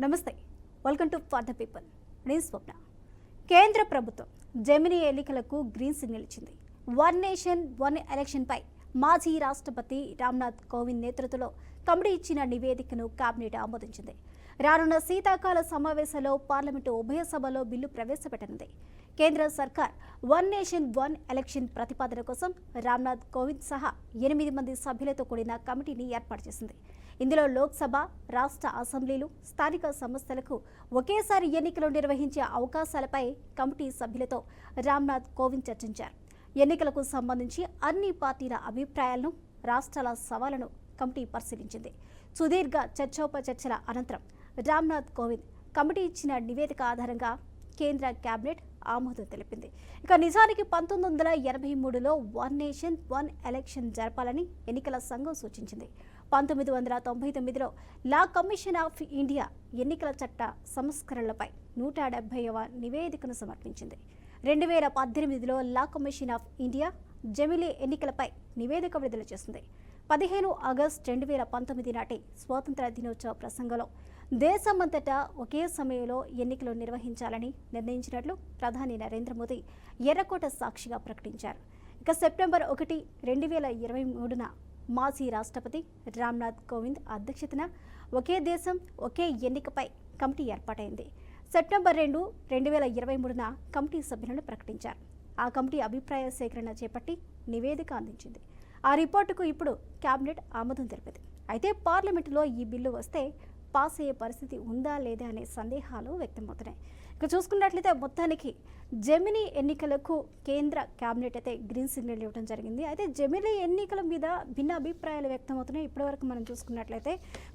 నమస్తే, welcome to for the people. నేను స్వప్న. కేంద్ర ప్రభుత్వం జెమిని ఎన్నికలకు గ్రీన్ సిగ్నల్ ఇచ్చింది. వన్ నేషన్ వన్ ఎలక్షన్ పై మాజీ రాష్ట్రపతి రామ్నాథ్ కోవింద్ నేతృత్వంలో కమిటీ ఇచ్చిన నివేదికను కేబినెట్ ఆమోదించింది. రానున్న శీతాకాల సమావేశంలో పార్లమెంటు ఉభయ సభలో బిల్లు ప్రవేశపెట్టనుంది. కేంద్ర సర్కార్ వన్ నేషన్ వన్ ఎలక్షన్ ప్రతిపాదన కోసం రామ్నాథ్ కోవింద్ సహా 8 మంది సభ్యులతో కూడిన కమిటీని ఏర్పాటు చేసింది. ఇందులో లోక్సభ, రాష్ట్ర అసెంబ్లీలు, స్థానిక సంస్థలకు ఒకేసారి ఎన్నికలు నిర్వహించే అవకాశాలపై కమిటీ సభ్యులతో రామ్నాథ్ కోవింద్ చర్చించారు. ఎన్నికలకు సంబంధించి అన్ని పార్టీల అభిప్రాయాలను, రాష్ట్రాల సవాళ్లను కమిటీ పరిశీలించింది. సుదీర్ఘ చర్చోపచర్చల అనంతరం రామ్నాథ్ కోవింద్ కమిటీ ఇచ్చిన నివేదిక ఆధారంగా కేంద్ర కేబినెట్ ఆమోదం తెలిపింది. ఇక నిజానికి 1983లో వన్ నేషన్ వన్ ఎలక్షన్ జరపాలని ఎన్నికల సంఘం సూచించింది. 1999లో లా కమిషన్ ఆఫ్ ఇండియా ఎన్నికల చట్ట సంస్కరణలపై 170వ నివేదికను సమర్పించింది. 2018లో లా కమిషన్ ఆఫ్ ఇండియా జమిలీ ఎన్నికలపై నివేదిక విడుదల చేసింది. 15 ఆగస్టు 2019 నాటి స్వాతంత్ర దినోత్సవ ప్రసంగంలో దేశమంతటా ఒకే సమయంలో ఎన్నికలు నిర్వహించాలని నిర్ణయించినట్లు ప్రధాని నరేంద్ర మోదీ ఎర్రకోట సాక్షిగా ప్రకటించారు. ఇక సెప్టెంబర్ 1, 2023న మాజీ రాష్ట్రపతి రామ్నాథ్ కోవింద్ అధ్యక్షతన ఒకే దేశం ఒకే ఎన్నికపై కమిటీ ఏర్పాటైంది. సెప్టెంబర్ 2, 2023న కమిటీ సభ్యులను ప్రకటించారు. ఆ కమిటీ అభిప్రాయ సేకరణ చేపట్టి నివేదిక అందించింది. ఆ రిపోర్టుకు ఇప్పుడు కేబినెట్ ఆమోదం తెలిపింది. అయితే పార్లమెంటులో ఈ బిల్లు వస్తే పాస్ అయ్యే పరిస్థితి ఉందా లేదా అనే సందేహాలు వ్యక్తమవుతున్నాయి. ఇక చూసుకున్నట్లయితే మొత్తానికి జెమిని ఎన్నికలకు కేంద్ర కేబినెట్ అయితే గ్రీన్ సిగ్నల్ ఇవ్వడం జరిగింది. అయితే జెమిని ఎన్నికల మీద భిన్న అభిప్రాయాలు వ్యక్తమవుతున్నాయి. ఇప్పటివరకు మనం చూసుకున్నట్లయితే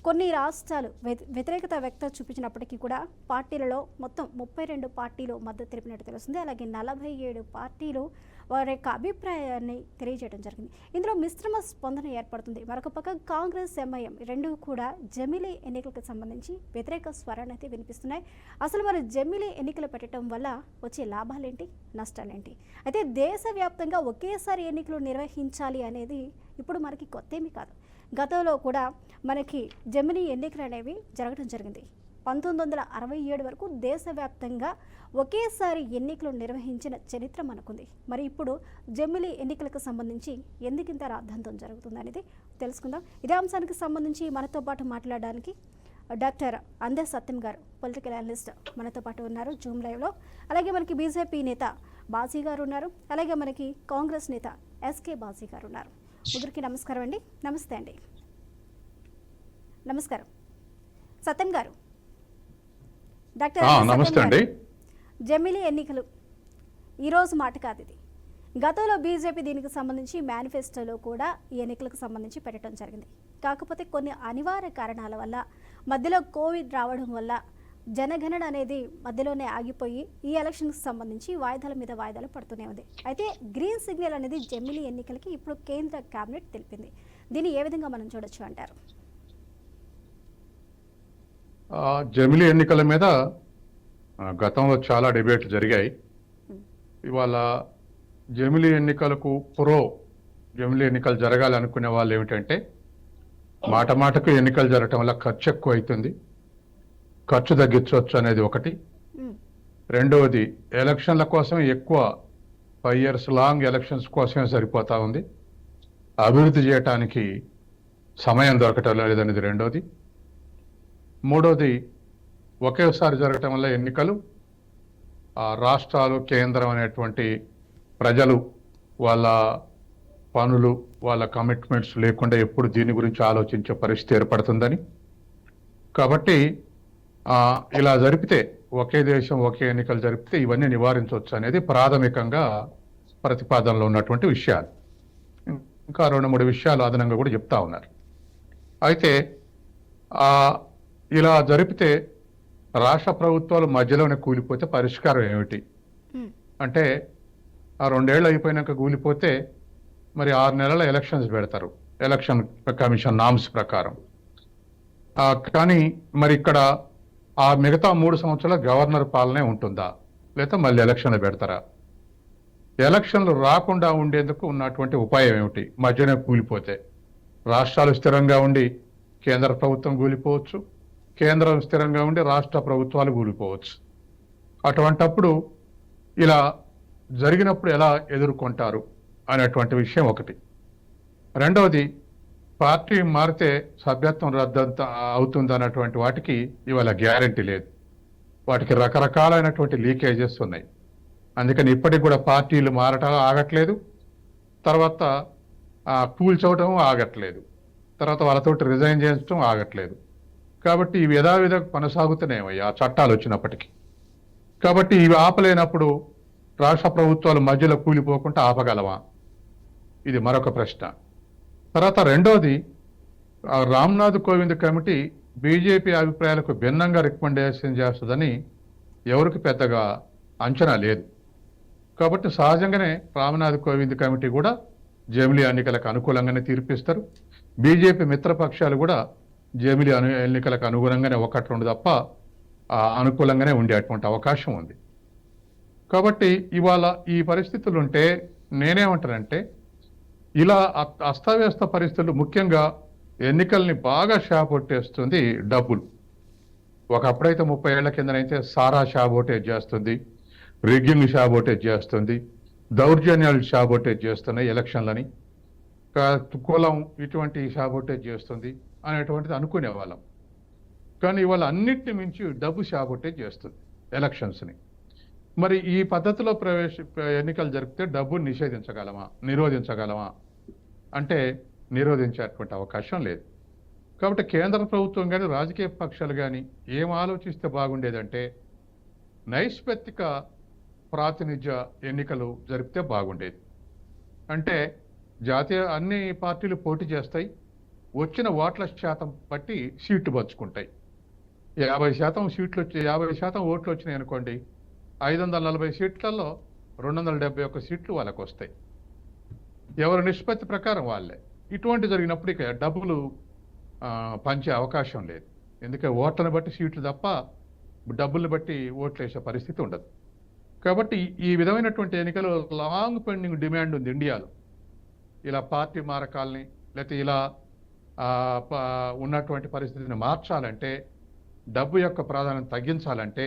కొన్ని రాష్ట్రాలు వ్యతిరేకత చూపించినప్పటికీ కూడా పార్టీలలో మొత్తం 32 పార్టీలు మద్దతు తెలిపినట్టు తెలుస్తుంది. అలాగే 47 పార్టీలు వారి యొక్క అభిప్రాయాన్ని తెలియజేయడం జరిగింది. ఇందులో మిశ్రమ స్పందన ఏర్పడుతుంది. మరొక పక్క కాంగ్రెస్, ఎంఐఎం రెండు కూడా జమిలీ ఎన్నికలకు సంబంధించి వ్యతిరేక స్వరాన్ని అయితే వినిపిస్తున్నాయి. అసలు మరి జమిలీ ఎన్నికలు పెట్టడం వల్ల వచ్చే లాభాలేంటి, నష్టాలేంటి? అయితే దేశవ్యాప్తంగా ఒకేసారి ఎన్నికలు నిర్వహించాలి అనేది ఇప్పుడు మనకి కొత్త ఏమీ కాదు. గతంలో కూడా మనకి జమిలీ ఎన్నికలు అనేవి జరగడం జరిగింది. 1967 వరకు దేశవ్యాప్తంగా ఒకేసారి ఎన్నికలు నిర్వహించిన చరిత్ర మనకుంది. మరి ఇప్పుడు జమిలీ ఎన్నికలకు సంబంధించి ఎందుకింత రాద్ధాంతం జరుగుతుంది అనేది తెలుసుకుందాం. ఇదే అంశానికి సంబంధించి మనతో పాటు మాట్లాడడానికి డాక్టర్ అందే సత్యం గారు, పొలిటికల్ అనలిస్ట్ మనతో పాటు ఉన్నారు జూమ్ లైవ్లో. అలాగే మనకి బీజేపీ నేత బాజీ గారు ఉన్నారు. అలాగే మనకి కాంగ్రెస్ నేత ఎస్కే బాజీ గారు ఉన్నారు. ముగ్గురికి నమస్కారం అండి. నమస్తే అండి. నమస్కారం సత్యం గారు. డాక్టర్ నమస్తే అండి. జమిలీ ఎన్నికలు ఈరోజు మాట కాదు, ఇది గతంలో బీజేపీ దీనికి సంబంధించి మేనిఫెస్టోలో కూడా ఈ ఎన్నికలకు సంబంధించి పెట్టడం జరిగింది. కాకపోతే కొన్ని అనివార్య కారణాల వల్ల, మధ్యలో కోవిడ్ రావడం వల్ల జనగణన అనేది మధ్యలోనే ఆగిపోయి ఈ ఎలక్షన్కి సంబంధించి వాయిదాల మీద వాయిదాలు పడుతూనే ఉంది. అయితే గ్రీన్ సిగ్నల్ అనేది జమిలీ ఎన్నికలకి ఇప్పుడు కేంద్ర కేబినెట్ తెలిపింది. దీన్ని ఏ విధంగా మనం చూడొచ్చు అంటారు? జమిలీ ఎన్నికల మీద గతంలో చాలా డిబేట్లు జరిగాయి. ఇవాళ జమిలీ ఎన్నికలకు జమిలీ ఎన్నికలు జరగాలి అనుకునే వాళ్ళు ఏమిటంటే, మాట మాటకు ఎన్నికలు జరగటం వల్ల ఖర్చు ఎక్కువ అవుతుంది, ఖర్చు తగ్గించవచ్చు అనేది ఒకటి. రెండవది, ఎలక్షన్ల కోసం ఎక్కువ 5 years లాంగ్ ఎలక్షన్స్ కోసమే సరిపోతా ఉంది, అభివృద్ధి చేయటానికి సమయం దొరకటం లేదనేది రెండవది. మూడవది, ఒకేసారి జరగటం వల్ల ఎన్నికలు రాష్ట్రాలు, కేంద్రం అనేటువంటి ప్రజలు వాళ్ళ పనులు, వాళ్ళ కమిట్మెంట్స్ లేకుండా ఎప్పుడు దీని గురించి ఆలోచించే పరిస్థితి ఏర్పడుతుందని. కాబట్టి ఇలా జరిపితే, ఒకే దేశం ఒకే ఎన్నికలు జరిపితే ఇవన్నీ నివారించవచ్చు అనేది ప్రాథమికంగా ప్రతిపాదనలో ఉన్నటువంటి విషయాలు. ఇంకా 2-3 విషయాలు అదనంగా కూడా చెప్తా ఉన్నారు. అయితే ఇలా జరిపితే రాష్ట్ర ప్రభుత్వాలు మధ్యలోనే కూలిపోతే పరిష్కారం ఏమిటి అంటే, 2 ఏళ్ళు అయిపోయినాక కూలిపోతే మరి 6 నెలల ఎలక్షన్స్ పెడతారు ఎలక్షన్ కమిషన్ నామ్స్ ప్రకారం. కానీ మరి ఇక్కడ ఆ మిగతా 3 సంవత్సరాల గవర్నర్ పాలనే ఉంటుందా, లేదా మళ్ళీ ఎలక్షన్లు పెడతారా? ఎలక్షన్లు రాకుండా ఉండేందుకు ఉన్నటువంటి ఉపాయం ఏమిటి? మధ్యనే కూలిపోతే రాష్ట్రాలు స్థిరంగా ఉండి కేంద్ర ప్రభుత్వం కూలిపోవచ్చు, కేంద్రం స్థిరంగా ఉండి రాష్ట్ర ప్రభుత్వాలు కూలిపోవచ్చు. అటువంటప్పుడు ఇలా జరిగినప్పుడు ఎలా ఎదుర్కొంటారు అనేటువంటి విషయం ఒకటి. రెండవది, పార్టీ మారితే సభ్యత్వం రద్దు అవుతుంది అన్నటువంటి వాటికి ఇవాళ గ్యారంటీ లేదు. వాటికి రకరకాలైనటువంటి లీకేజెస్ ఉన్నాయి. అందుకని ఇప్పటికి కూడా పార్టీలు మారటం ఆగట్లేదు, తర్వాత కూల్చోవటం ఆగట్లేదు, తర్వాత వాళ్ళతోటి రిజైన్ చేయడం ఆగట్లేదు. కాబట్టి ఇవి యథావిధ కొనసాగుతున్నాయి ఆ చట్టాలు వచ్చినప్పటికీ. కాబట్టి ఇవి ఆపలేనప్పుడు రాష్ట్ర ప్రభుత్వాలు మధ్యలో కూలిపోకుండా ఆపగలవా? ఇది మరొక ప్రశ్న. తర్వాత రెండోది, రామ్నాథ్ కోవింద్ కమిటీ బీజేపీ అభిప్రాయాలకు భిన్నంగా రికమెండేషన్ చేస్తుందని ఎవరికి పెద్దగా అంచనా లేదు. కాబట్టి సహజంగానే రామ్నాథ్ కోవింద్ కమిటీ కూడా జమిలీ ఎన్నికలకు అనుకూలంగానే తీర్పిస్తారు. బీజేపీ మిత్రపక్షాలు కూడా జమిలీ ఎన్నికలకు అనుగుణంగానే ఒకటి రెండు తప్ప అనుకూలంగానే ఉండేటువంటి అవకాశం ఉంది. కాబట్టి ఇవాళ ఈ పరిస్థితులు ఉంటే నేనేమంటానంటే, ఇలా అస్తవ్యస్త పరిస్థితులు, ముఖ్యంగా ఎన్నికల్ని బాగా షాబొట్టేస్తుంది డబ్బులు. ఒకప్పుడైతే 30 ఏళ్ల కిందనైతే సారా షాబోటేజ్ చేస్తుంది, రిగ్గింగ్ షాబోటేజ్ చేస్తుంది, దౌర్జన్యాలు షాబోటేజ్ చేస్తున్నాయి, ఎలక్షన్లని కులం ఇటువంటి షాబోటేజ్ చేస్తుంది అనేటువంటిది అనుకునేవాళ్ళం. కానీ ఇవాళ అన్నిటిని మించి డబ్బు షాబోటేజ్ చేస్తుంది ఎలక్షన్స్ని. మరి ఈ పద్ధతిలో ఎన్నికలు జరిపితే డబ్బును నిరోధించగలమా అంటే నిరోధించేటువంటి అవకాశం లేదు. కాబట్టి కేంద్ర ప్రభుత్వం కానీ రాజకీయ పక్షాలు కానీ ఏం ఆలోచిస్తే బాగుండేదంటే, నైష్పత్తిక ప్రాతినిధ్య ఎన్నికలు జరిపితే బాగుండేది. అంటే అన్ని పార్టీలు పోటీ చేస్తాయి, వచ్చిన ఓట్ల శాతం బట్టి సీట్లు పంచుకుంటాయి. 50% సీట్లు 50% ఓట్లు వచ్చినాయి అనుకోండి, 540 సీట్లలో 271 సీట్లు వాళ్ళకు వస్తాయి. ఎవరి నిష్పత్తి ప్రకారం వాళ్ళే. ఇటువంటి జరిగినప్పుడు ఇక డబ్బులు పంచే అవకాశం లేదు. ఎందుకంటే ఓట్లను బట్టి సీట్లు తప్ప డబ్బులు బట్టి ఓట్లు వేసే పరిస్థితి ఉండదు. కాబట్టి ఈ విధమైనటువంటి ఎన్నికలు లాంగ్ పెండింగ్ డిమాండ్ ఉంది ఇండియాలో. ఇలా పార్టీ మారకాలని లేకపోతే ఇలా ఉన్నటువంటి పరిస్థితిని మార్చాలంటే, డబ్బు యొక్క ప్రాధాన్యత తగ్గించాలంటే,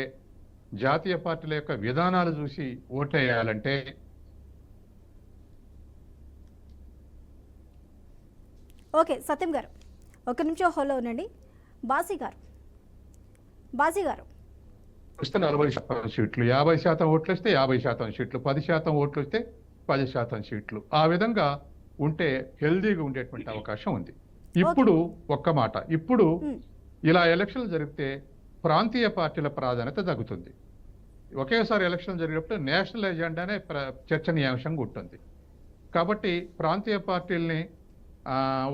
జాతీయ పార్టీల యొక్క విధానాలు చూసి ఓట్లేయాలంటే ఓకే సత్యం గారు, ఒక నిమిషం హోల్లో ఉండండి. బాజీ గారు వస్తే 40% సీట్లు, 50% ఓట్లు వస్తే 50% సీట్లు, 10% ఓట్లు వస్తే 10% సీట్లు. ఆ విధంగా ఉంటే హెల్దీగా ఉండేటువంటి అవకాశం ఉంది. ఇప్పుడు ఒక్క మాట, ఇప్పుడు ఇలా ఎలక్షన్లు జరిగితే ప్రాంతీయ పార్టీల ప్రాధాన్యత తగ్గుతుంది. ఒకేసారి ఎలక్షన్ జరిగినప్పుడు నేషనల్ ఎజెండానే చర్చనీయాంశంగా ఉంటుంది. కాబట్టి ప్రాంతీయ పార్టీల్ని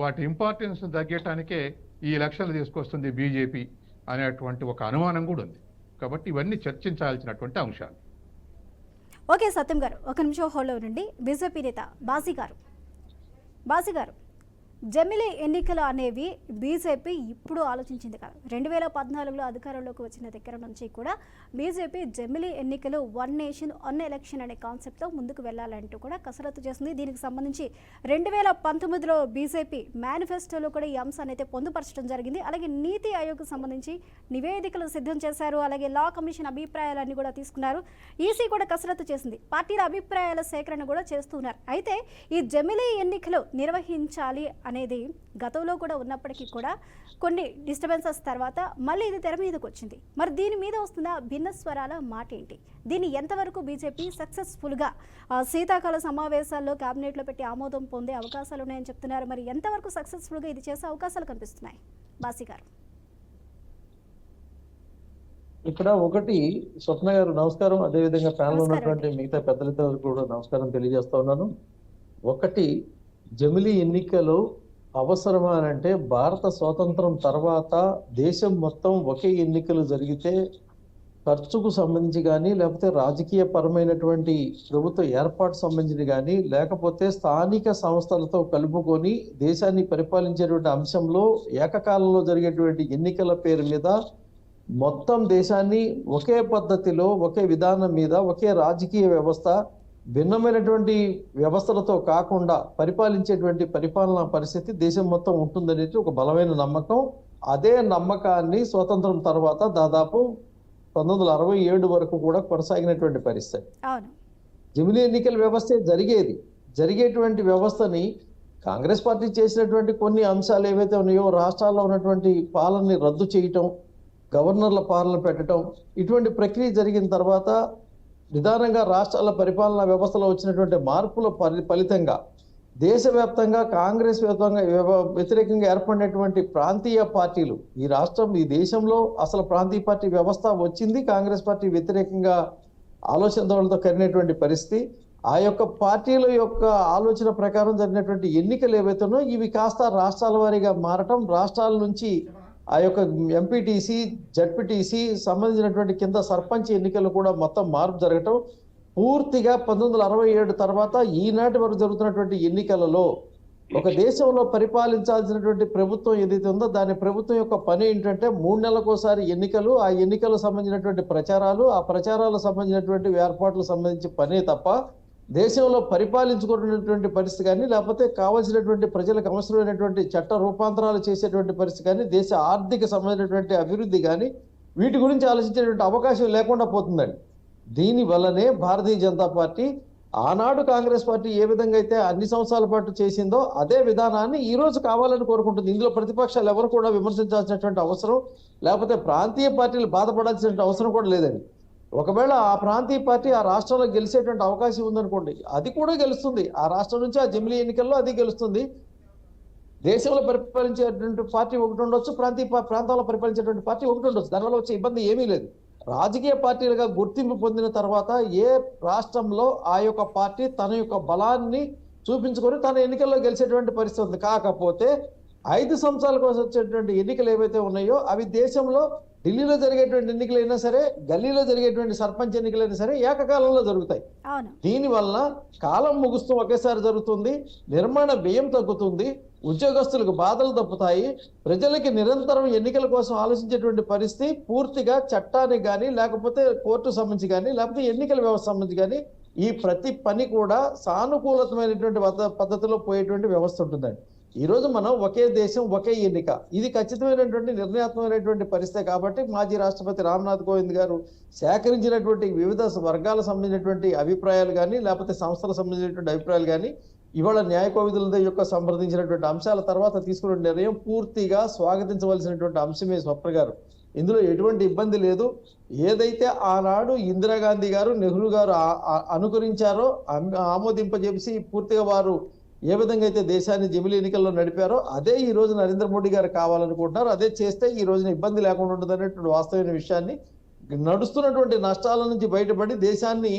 వాటి ఇంపార్టెన్స్ తగ్గటానికే ఈ ఎలక్షన్లు తీసుకొస్తుంది బీజేపీ అనేటువంటి ఒక అనుమానం కూడా ఉంది. కాబట్టి ఇవన్నీ చర్చించాల్సినటువంటి అంశాలు. ఓకే సత్యం గారు, ఒక నిమిషం హోల్లో ఉండండి. బీజేపీ నేత బాజీ గారు, జమిలీ ఎన్నికలు అనేవి బీజేపీ ఇప్పుడు ఆలోచించింది కాదు. 2014లో అధికారంలోకి వచ్చిన దగ్గర నుంచి కూడా బీజేపీ జమిలీ ఎన్నికలు వన్ నేషన్ వన్ ఎలక్షన్ అనే కాన్సెప్ట్తో ముందుకు వెళ్లాలంటూ కూడా కసరత్తు చేస్తుంది. దీనికి సంబంధించి 2019లో బీజేపీ మేనిఫెస్టోలో కూడా ఈ అంశాన్ని అయితే పొందుపరచడం జరిగింది. అలాగే నీతి ఆయోగ్కు సంబంధించి నివేదికలు సిద్ధం చేశారు. అలాగే లా కమిషన్ అభిప్రాయాలన్నీ కూడా తీసుకున్నారు. ఈసీ కూడా కసరత్తు చేసింది, పార్టీల అభిప్రాయాల సేకరణ కూడా చేస్తున్నారు. అయితే ఈ జమిలీ ఎన్నికలు నిర్వహించాలి అనేది గతంలో కూడా ఉన్నప్పటికీ కూడా కొన్ని డిస్టర్బెన్సెస్ తర్వాత మళ్ళీ ఇది తెర మీదకి వచ్చింది. మరి దీని మీద వస్తున్న భిన్న స్వరాల మాట ఏంటి? దీన్ని ఎంతవరకు బీజేపీ సక్సెస్ఫుల్గా శీతాకాల సమావేశాల్లో కేబినెట్లో పెట్టి ఆమోదం పొందే అవకాశాలు ఉన్నాయని చెప్తున్నారు. మరి ఎంతవరకు సక్సెస్ఫుల్గా ఇది చేసే అవకాశాలు కనిపిస్తున్నాయి? బాసీ గారు, ఇక్కడ ఒకటి, స్వప్న గారు నమస్కారం, అదేవిధంగా ప్యానల్ ఉన్నటువంటి మిగతా పెద్దలతో కూడా నమస్కారం తెలియజేస్తా ఉన్నాను. ఒకటి, జమిలీ ఎన్నికలు అవసరమా అంటే, భారత స్వాతంత్రం తర్వాత దేశం మొత్తం ఒకే ఎన్నికలు జరిగితే ఖర్చుకు సంబంధించి కానీ, లేకపోతే రాజకీయ పరమైనటువంటి ప్రభుత్వ ఏర్పాటు సంబంధించి కానీ, లేకపోతే స్థానిక సంస్థలతో కలుపుకొని దేశాన్ని పరిపాలించేటువంటి అంశంలో ఏకకాలంలో జరిగేటువంటి ఎన్నికల పేరు మీద మొత్తం దేశాన్ని ఒకే పద్ధతిలో, ఒకే విధానం మీద, ఒకే రాజకీయ వ్యవస్థ, భిన్నమైనటువంటి వ్యవస్థలతో కాకుండా పరిపాలించేటువంటి పరిపాలనా పరిస్థితి దేశం మొత్తం ఉంటుందనేది ఒక బలమైన నమ్మకం అదే నమ్మకాన్ని స్వతంత్రం తర్వాత దాదాపు 1967 వరకు కూడా కొనసాగినటువంటి పరిస్థితి. అవును. జమిలీ ఎన్నికల వ్యవస్థే జరిగేటువంటి వ్యవస్థని కాంగ్రెస్ పార్టీ చేసినటువంటి కొన్ని అంశాలు ఏవైతే ఉన్నాయో, రాష్ట్రాల్లో ఉన్నటువంటి పాలనని రద్దు చేయటం, గవర్నర్ల పాలన పెట్టడం, ఇటువంటి ప్రక్రియ జరిగిన తర్వాత నిదానంగా రాష్ట్రాల పరిపాలనా వ్యవస్థలో వచ్చినటువంటి మార్పుల ఫలితంగా దేశవ్యాప్తంగా కాంగ్రెస్ వ్యతిరేకంగా ఏర్పడినటువంటి ప్రాంతీయ పార్టీలు, ఈ రాష్ట్రం ఈ దేశంలో అసలు ప్రాంతీయ పార్టీ వ్యవస్థ వచ్చింది కాంగ్రెస్ పార్టీ వ్యతిరేకంగా ఆలోచన ధోరణితో కలిగినటువంటి పరిస్థితి. ఆ యొక్క పార్టీల యొక్క ఆలోచన ప్రకారం జరిగినటువంటి ఎన్నికలు ఏవైతే ఉన్నాయో ఇవి కాస్త రాష్ట్రాల వారీగా మారటం, రాష్ట్రాల నుంచి ఆ యొక్క ఎంపీటీసీ, జడ్పీటీసీ సంబంధించినటువంటి కింద సర్పంచ్ ఎన్నికలు కూడా మొత్తం మార్పు జరగటం, పూర్తిగా 1967 తర్వాత ఈనాటి వరకు జరుగుతున్నటువంటి ఎన్నికలలో ఒక దేశంలో పరిపాలించాల్సినటువంటి ప్రభుత్వం ఏదైతే ఉందో దాని ప్రభుత్వం యొక్క పని ఏంటంటే 3 నెలలకోసారి ఎన్నికలు, ఆ ఎన్నికలకు సంబంధించినటువంటి ప్రచారాలు, ఆ ప్రచారాలకు సంబంధించినటువంటి ఏర్పాట్లకు సంబంధించి పనే తప్ప దేశంలో పరిపాలించుకున్నటువంటి పరిస్థితి కానీ, లేకపోతే కావాల్సినటువంటి ప్రజలకు అవసరమైనటువంటి చట్ట రూపాంతరాలు చేసేటువంటి పరిస్థితి కానీ, దేశ ఆర్థిక సంబంధించినటువంటి అభివృద్ధి కానీ వీటి గురించి ఆలోచించేటువంటి అవకాశం లేకుండా పోతుందండి. దీని వల్లనే భారతీయ జనతా పార్టీ ఆనాడు కాంగ్రెస్ పార్టీ ఏ విధంగా అయితే అన్ని సంవత్సరాల పాటు చేసిందో అదే విధానాన్ని ఈ రోజు కావాలని కోరుకుంటుంది. ఇందులో ప్రతిపక్షాలు ఎవరు కూడా విమర్శించాల్సినటువంటి అవసరం, లేకపోతే ప్రాంతీయ పార్టీలు బాధపడాల్సినటువంటి అవసరం కూడా లేదండి. ఒకవేళ ఆ ప్రాంతీయ పార్టీ ఆ రాష్ట్రంలో గెలిచేటువంటి అవకాశం ఉందనుకోండి, అది కూడా గెలుస్తుంది. ఆ రాష్ట్రం నుంచి ఆ జమిలీ ఎన్నికల్లో అది గెలుస్తుంది. దేశంలో పరిపాలించేటువంటి పార్టీ ఒకటి ఉండొచ్చు, ప్రాంతంలో పరిపాలించేటువంటి పార్టీ ఒకటి ఉండొచ్చు. దానివల్ల వచ్చే ఇబ్బంది ఏమీ లేదు. రాజకీయ పార్టీలుగా గుర్తింపు పొందిన తర్వాత ఏ రాష్ట్రంలో ఆ యొక్క పార్టీ తన యొక్క బలాన్ని చూపించుకొని తన ఎన్నికల్లో గెలిచేటువంటి పరిస్థితి ఉంది. కాకపోతే 5 సంవత్సరాల కోసం వచ్చేటువంటి ఎన్నికలు ఏవైతే ఉన్నాయో అవి దేశంలో ఢిల్లీలో జరిగేటువంటి ఎన్నికలైనా సరే, గల్లీలో జరిగేటువంటి సర్పంచ్ ఎన్నికలైనా సరే ఏకకాలంలో జరుగుతాయి. దీనివల్ల కాలం ముగుస్తూ ఒకేసారి జరుగుతుంది, నిర్మాణ వ్యయం తగ్గుతుంది, ఉద్యోగస్తులకు బాధలు తప్పుతాయి, ప్రజలకి నిరంతరం ఎన్నికల కోసం ఆలోచించేటువంటి పరిస్థితి పూర్తిగా చట్టానికి కానీ, లేకపోతే కోర్టు సంబంధించి కానీ, లేకపోతే ఎన్నికల వ్యవస్థ సంబంధించి కానీ ఈ ప్రతి పని కూడా సానుకూలతమైనటువంటి పద్ధతిలో పోయేటువంటి వ్యవస్థ ఉంటుందండి. ఈ రోజు మనం ఒకే దేశం ఒకే ఎన్నిక, ఇది ఖచ్చితమైనటువంటి నిర్ణయాత్మకమైనటువంటి పరిస్థితి. కాబట్టి మాజీ రాష్ట్రపతి రామ్నాథ్ కోవింద్ గారు సేకరించినటువంటి వివిధ వర్గాలకు సంబంధించినటువంటి అభిప్రాయాలు కానీ, లేకపోతే సంస్థలకు సంబంధించినటువంటి అభిప్రాయాలు కానీ, ఇవాళ న్యాయ కోవిదుల యొక్క సంప్రదించినటువంటి అంశాల తర్వాత తీసుకున్న నిర్ణయం పూర్తిగా స్వాగతించవలసినటువంటి అంశమే స్వప్న గారు. ఇందులో ఎటువంటి ఇబ్బంది లేదు. ఏదైతే ఆనాడు ఇందిరాగాంధీ గారు, నెహ్రూ గారు అనుకరించారో, ఆమోదింపజేసి పూర్తిగా వారు ఏ విధంగా అయితే దేశాన్ని జమిలీ ఎన్నికల్లో నడిపారో అదే ఈ రోజు నరేంద్ర మోడీ గారు కావాలనుకుంటున్నారు. అదే చేస్తే ఈ రోజున ఇబ్బంది లేకుండా ఉంటుంది అనేటువంటి వాస్తవమైన విషయాన్ని, నడుస్తున్నటువంటి నష్టాల నుంచి బయటపడి దేశాన్ని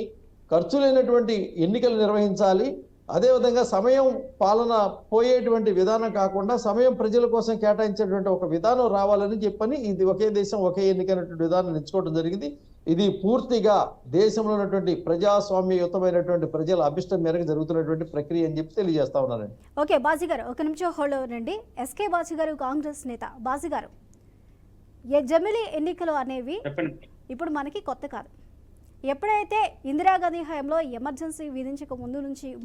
ఖర్చు లేనటువంటి ఎన్నికలు నిర్వహించాలి, అదేవిధంగా సమయం పాలన పోయేటువంటి విధానం కాకుండా సమయం ప్రజల కోసం కేటాయించేటువంటి ఒక విధానం రావాలని చెప్పని ఇది ఒకే దేశం ఒకే ఎన్నికైనటువంటి విధానం ఎంచుకోవడం జరిగింది. ఇది పూర్తిగా దేశంలో ఉన్నటువంటి ప్రజాస్వామ్యయుతమైనటువంటి ప్రజల అభిష్టం మేరకు జరుగుతున్నటువంటి ప్రక్రియ అని చెప్పి తెలియజేస్తా ఉన్నానండి. ఓకే బాజీ గారు, ఒక నిమిషం హోల్డ్ అవ్వండి. ఎస్కే బాజీ గారు, కాంగ్రెస్ నేత. బాజీ గారు, జమిలీ ఎన్నికలు అనేవి ఇప్పుడు మనకి కొత్త కాదు. ఎప్పుడైతే ఇందిరాగాంధీ హయాంలో ఎమర్జెన్సీ విధించక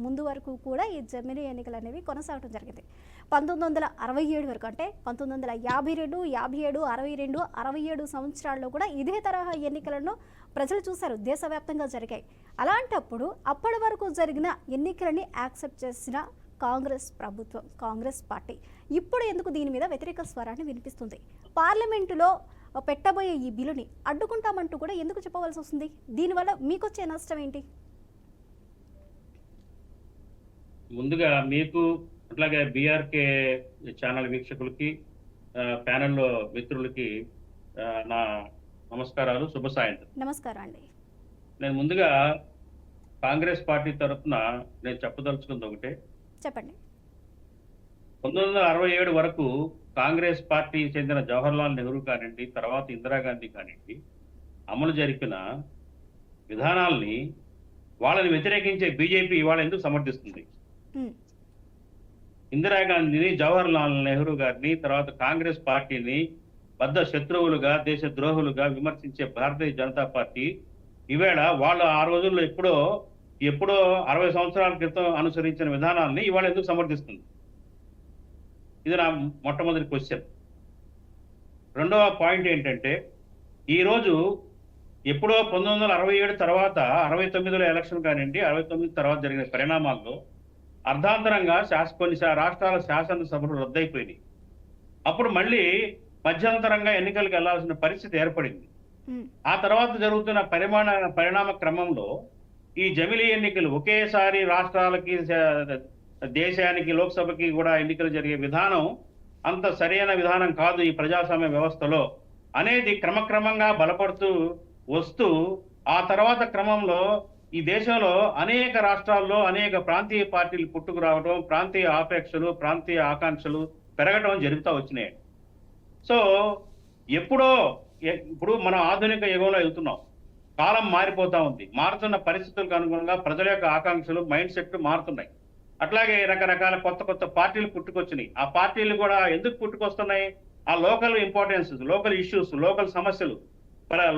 ముందు వరకు కూడా ఈ జమిలీ ఎన్నికలు అనేవి కొనసాగడం జరిగింది. 1967 వరకు, అంటే 1952, 57, 62, 67 సంవత్సరాల్లో కూడా ఇదే తరహా ఎన్నికలను ప్రజలు చూశారు, దేశవ్యాప్తంగా జరిగాయి. అలాంటప్పుడు అప్పటి వరకు జరిగిన ఎన్నికలని యాక్సెప్ట్ చేసిన కాంగ్రెస్ ప్రభుత్వం, కాంగ్రెస్ పార్టీ ఇప్పుడు ఎందుకు దీని మీద వ్యతిరేక స్వరాన్ని వినిపిస్తుంది? పార్లమెంటులో పెట్టబోయే ఈ బిల్లుని అడ్డుకుంటామంటూ కూడా ఎందుకు చెప్పవలసి వస్తుంది? దీనివల్ల మీకొచ్చే నష్టం ఏంటి? ముందుగా మీకు అట్లాగే బీఆర్కే ఛానల్ వీక్షకులకి, ప్యానెల్లో మిత్రులకి నా నమస్కారాలు, శుభ సాయంత్రం. నమస్కారం అండి. నేను ముందుగా కాంగ్రెస్ పార్టీ తరఫున నేను చెప్పదలుచుకుంది ఒకటే. చెప్పండి. 1967 వరకు కాంగ్రెస్ పార్టీ చెందిన జవహర్లాల్ నెహ్రూ కానివ్వండి, తర్వాత ఇందిరాగాంధీ కానివ్వండి, అమలు జరిపిన విధానాల్ని వాళ్ళని వ్యతిరేకించే బీజేపీ ఇవాళ ఎందుకు సమర్థిస్తుంది? ఇందిరాగాంధీని, జవహర్లాల్ నెహ్రూ గారిని, తర్వాత కాంగ్రెస్ పార్టీని బద్ద శత్రువులుగా, దేశ ద్రోహులుగా విమర్శించే భారతీయ జనతా పార్టీ ఈవేళ వాళ్ళు ఆ రోజుల్లో ఎప్పుడో 60 సంవత్సరాల క్రితం అనుసరించిన విధానాల్ని ఇవాళ ఎందుకు సమర్థిస్తుంది? ఇది నా మొట్టమొదటి క్వశ్చన్. రెండవ పాయింట్ ఏంటంటే ఈరోజు ఎప్పుడో 1967 తర్వాత 69లో ఎలక్షన్ కానివ్వండి, 69 తర్వాత జరిగిన పరిణామాల్లో అర్ధాంతరంగా కొన్ని రాష్ట్రాల శాసనసభలు రద్దయిపోయినాయి. అప్పుడు మళ్ళీ మధ్యంతరంగా ఎన్నికలకు వెళ్లాల్సిన పరిస్థితి ఏర్పడింది. ఆ తర్వాత జరుగుతున్న పరిణామ క్రమంలో ఈ జమిలీ ఎన్నికలు ఒకేసారి రాష్ట్రాలకి, దేశానికి, లోక్సభకి కూడా ఎన్నికలు జరిగే విధానం అంత సరైన విధానం కాదు ఈ ప్రజాస్వామ్య వ్యవస్థలో అనేది క్రమక్రమంగా బలపడుతూ వస్తూ, ఆ తర్వాత క్రమంలో ఈ దేశంలో అనేక రాష్ట్రాల్లో అనేక ప్రాంతీయ పార్టీలు పుట్టుకు రావడం, ప్రాంతీయ ఆపేక్షలు, ప్రాంతీయ ఆకాంక్షలు పెరగటం జరుగుతూ వచ్చినాయి. సో ఇప్పుడు మనం ఆధునిక యుగంలో వెళ్తున్నాం. కాలం మారిపోతా ఉంది. మారుతున్న పరిస్థితులకు అనుగుణంగా ప్రజల యొక్క ఆకాంక్షలు, మైండ్ సెట్ మారుతున్నాయి. అట్లాగే రకరకాల కొత్త పార్టీలు పుట్టుకొచ్చినాయి. ఆ పార్టీలు కూడా ఎందుకు పుట్టుకొస్తున్నాయి? ఆ local importance, local issues, local సమస్యలు,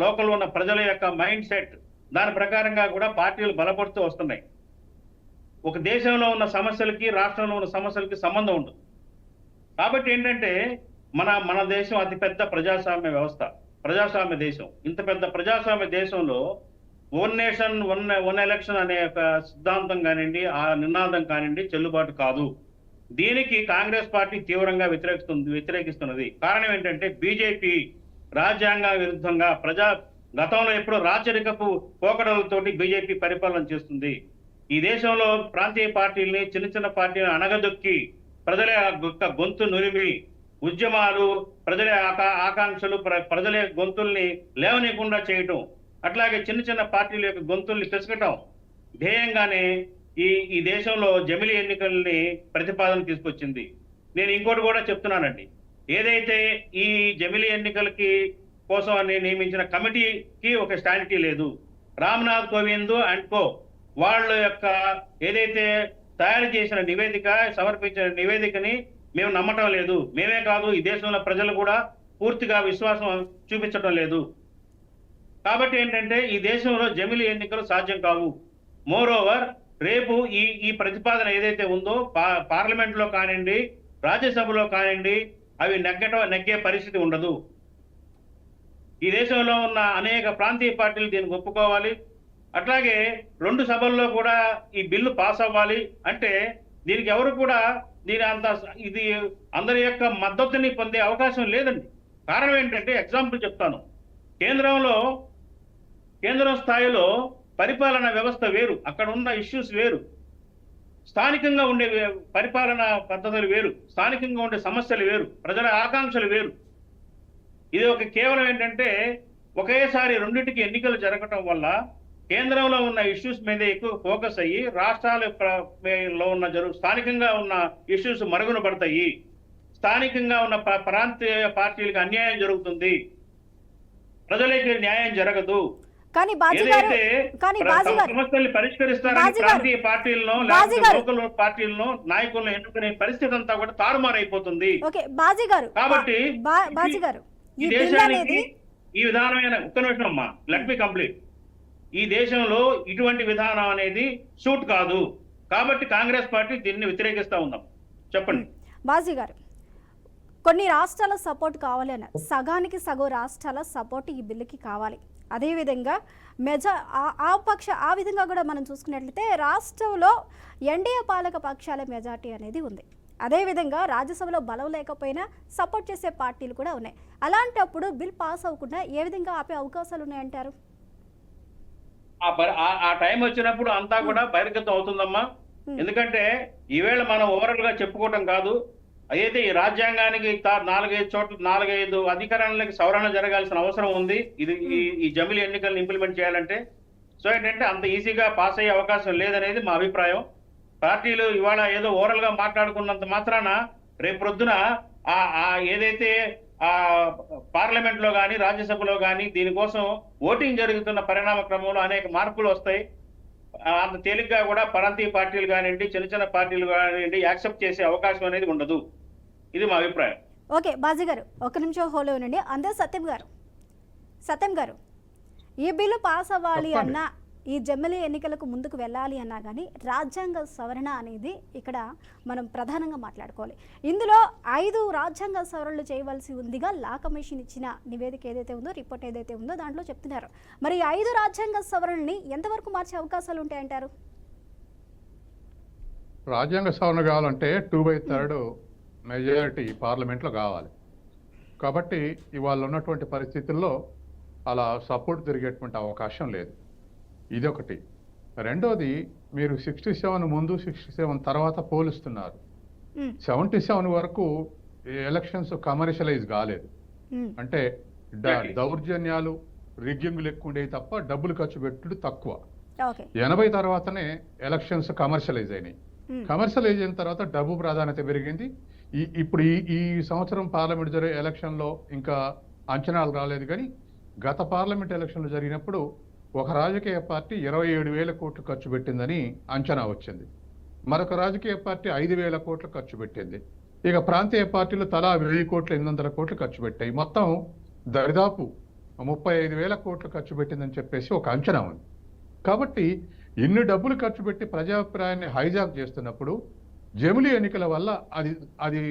లోకల్ ఉన్న ప్రజల యొక్క మైండ్ సెట్, దాని ప్రకారంగా కూడా పార్టీలు బలపడుతూ వస్తున్నాయి. ఒక దేశంలో ఉన్న సమస్యలకి, రాష్ట్రంలో ఉన్న సమస్యలకి సంబంధం ఉండదు. కాబట్టి ఏంటంటే మన దేశం అతిపెద్ద ప్రజాస్వామ్య వ్యవస్థ, ప్రజాస్వామ్య దేశం. ఇంత పెద్ద ప్రజాస్వామ్య దేశంలో వన్ నేషన్ వన్ ఎలక్షన్ అనే ఒక సిద్ధాంతం కానివ్వండి, ఆ నినాదం కానివ్వండి చెల్లుబాటు కాదు. దీనికి కాంగ్రెస్ పార్టీ తీవ్రంగా వ్యతిరేకిస్తున్నది. కారణం ఏంటంటే బీజేపీ రాజ్యాంగ విరుద్ధంగా గతంలో ఎప్పుడో రాచరికపు పోకడలతోటి బీజేపీ పరిపాలన చేస్తుంది. ఈ దేశంలో ప్రాంతీయ పార్టీల్ని, చిన్న పార్టీలను అణగదొక్కి ప్రజల గొంతు నురిమి ఉద్యమాలు, ప్రజల ఆకాంక్షలు, ప్రజల గొంతుల్ని లేవనీయకుండా చేయటం, అట్లాగే చిన్న పార్టీల యొక్క గొంతుల్ని పిసకటం ధ్యేయంగానే ఈ దేశంలో జమిలీ ఎన్నికల్ని ప్రతిపాదన తీసుకొచ్చింది. నేను ఇంకోటి కూడా చెప్తున్నానండి. ఏదైతే ఈ జమిలీ ఎన్నికలకి కోసం అని నియమించిన కమిటీకి ఒక స్టాండిటీ లేదు. రామ్నాథ్ కోవింద్ అండ్ కో వాళ్ళ యొక్క ఏదైతే తయారు చేసిన సమర్పించిన నివేదికని మేము నమ్మటం లేదు. మేమే కాదు, ఈ దేశంలో ప్రజలు కూడా పూర్తిగా విశ్వాసం చూపించడం లేదు. కాబట్టి ఏంటంటే ఈ దేశంలో జమిలీ ఎన్నికలు సాధ్యం కావు. మోర్ ఓవర్ రేపు ఈ ప్రతిపాదన ఏదైతే ఉందో పార్లమెంట్ లో కానివ్వండి, రాజ్యసభలో కానివ్వండి, అవి నెగ్గే పరిస్థితి ఉండదు. ఈ దేశంలో ఉన్న అనేక ప్రాంతీయ పార్టీలు దీన్ని ఒప్పుకోవాలి. అట్లాగే 2 సభల్లో కూడా ఈ బిల్లు పాస్ అవ్వాలి. అంటే దీనికి ఎవరు కూడా ఇది అందరి యొక్క మద్దతుని పొందే అవకాశం లేదండి. కారణం ఏంటంటే ఎగ్జాంపుల్ చెప్తాను. కేంద్రం స్థాయిలో పరిపాలన వ్యవస్థ వేరు, అక్కడ ఉన్న ఇష్యూస్ వేరు, స్థానికంగా ఉండే పరిపాలన పద్ధతులు వేరు, స్థానికంగా ఉండే సమస్యలు వేరు, ప్రజల ఆకాంక్షలు వేరు. ఇది కేవలం ఏంటంటే ఒకేసారి రెండింటికి ఎన్నికలు జరగటం వల్ల కేంద్రంలో ఉన్న ఇష్యూస్ మీద ఎక్కువ ఫోకస్ అయ్యి రాష్ట్రాలలో ఉన్న స్థానికంగా ఉన్న ఇష్యూస్ మరుగున పడతాయి. స్థానికంగా ఉన్న ప్రాంతీయ పార్టీలకు అన్యాయం జరుగుతుంది, ప్రజలకి న్యాయం జరగదు. కానీ సమస్యల్ని పరిష్కరిస్తారని ప్రాంతీయ పార్టీలను, లోకల్ పార్టీలను, నాయకులను ఎన్నుకునే పరిస్థితి అంతా కూడా తారుమారైపోతుంది. కాబట్టి ఈ దేశానికి ఈ విధానమైన ఒక్క నిమిషం అమ్మా, లెట్ మీ కంప్లీట్. ఈ దేశంలో ఇటువంటి విధానం అనేది సూట్ కాదు. కాబట్టి కాంగ్రెస్ పార్టీ దీన్ని వ్యతిరేకిస్తా ఉందాం. చెప్పండి బాజీ గారు. కొన్ని రాష్ట్రాల సపోర్ట్ కావాలి అన్నారు, సగానికి సగం రాష్ట్రాల సపోర్ట్ ఈ బిల్లుకి కావాలి. అదేవిధంగా ఆ విధంగా కూడా మనం చూసుకున్నట్లయితే రాష్ట్రంలో ఎన్డీఏ పాలక పక్షాల మెజార్టీ అనేది ఉంది. అదేవిధంగా రాజ్యసభలో బలం లేకపోయినా సపోర్ట్ చేసే పార్టీలు కూడా ఉన్నాయి. అలాంటప్పుడు బిల్ పాస్ అవ్వకుండా ఏ విధంగా ఆపే అవకాశాలు ఉన్నాయంటారు? ఆ టైం వచ్చినప్పుడు అంతా కూడా బహిర్గతం అవుతుందమ్మా. ఎందుకంటే ఈవేళ మనం ఓవరాల్ గా చెప్పుకోవటం కాదు. అయితే ఈ రాజ్యాంగానికి 4-5 అధికారాలకి సవరణ జరగాల్సిన అవసరం ఉంది. ఈ జమిలీ ఎన్నికలను ఇంప్లిమెంట్ చేయాలంటే. సో ఏంటంటే అంత ఈజీగా పాస్ అయ్యే అవకాశం లేదనేది మా అభిప్రాయం. పార్టీలు ఇవాళ ఏదో ఓవరాల్ గా మాట్లాడుకున్నంత మాత్రాన రేపు ప్రొద్దున ఏదైతే పార్లమెంట్ లో కానీ, రాజ్యసభలో కానీ దీనికోసం ఓటింగ్ జరుగుతున్న పరిణామ క్రమంలో అనేక మార్పులు వస్తాయి. అంత తేలిగ్గా కూడా ప్రాంతీయ పార్టీలు కానివ్వండి, చిన్న పార్టీలు కానివ్వండి యాక్సెప్ట్ చేసే అవకాశం అనేది ఉండదు. ఇది మా అభిప్రాయం. ఓకే బాజీ గారు, ఒక్క నిమిషం హోలో ఉండండి. అందరూ సత్యం గారు, ఈ బిల్లు పాస్ అవ్వాలి అన్న ఈ జమిలీ ఎన్నికలకు ముందుకు వెళ్ళాలి అన్నా కానీ రాజ్యాంగ సవరణ అనేది ఇక్కడ మనం ప్రధానంగా మాట్లాడుకోవాలి. ఇందులో 5 రాజ్యాంగ సవరణలు చేయవలసి ఉందిగా లా కమిషన్ ఇచ్చిన నివేదిక ఏదైతే ఉందో, రిపోర్ట్ ఏదైతే ఉందో దాంట్లో చెప్తున్నారు. మరి 5 రాజ్యాంగ సవరణని ఎంతవరకు మార్చే అవకాశాలు ఉంటాయంటారు? రాజ్యాంగ సవరణ కావాలంటే 2/3 మెజారిటీ పార్లమెంట్లో కావాలి. కాబట్టి ఇవాళ ఉన్నటువంటి పరిస్థితుల్లో అలా సపోర్ట్ తిరిగేటువంటి అవకాశం లేదు. ఇదొకటి. రెండోది, మీరు 67 ముందు 67 తర్వాత పోలుస్తున్నారు. 77 వరకు ఎలక్షన్స్ కమర్షియలైజ్ కాలేదు. అంటే దౌర్జన్యాలు, రిగ్గింగ్లు ఎక్కువ ఉండేవి తప్ప డబ్బులు ఖర్చు పెట్టుడు తక్కువ. 80 తర్వాతనే ఎలక్షన్స్ కమర్షియలైజ్ అయినాయి. కమర్షియలైజ్ అయిన తర్వాత డబ్బు ప్రాధాన్యత పెరిగింది. ఇప్పుడు ఈ సంవత్సరం పార్లమెంట్ జరిగే ఎలక్షన్లో ఇంకా అంచనాలు రాలేదు, కానీ గత పార్లమెంట్ ఎలక్షన్లు జరిగినప్పుడు ఒక రాజకీయ పార్టీ 27,000 కోట్లు ఖర్చు పెట్టిందని అంచనా వచ్చింది. మరొక రాజకీయ పార్టీ 5,000 కోట్లు ఖర్చు పెట్టింది. ఇక ప్రాంతీయ పార్టీలు తలా 1,000 కోట్లు 800 కోట్లు ఖర్చు పెట్టాయి. మొత్తం దరిదాపు 35,000 కోట్లు ఖర్చు పెట్టిందని చెప్పేసి ఒక అంచనా ఉంది. కాబట్టి ఇన్ని డబ్బులు ఖర్చు పెట్టి ప్రజాభిప్రాయాన్ని హైజాక్ చేస్తున్నప్పుడు జమిలీ ఎన్నికల వల్ల అది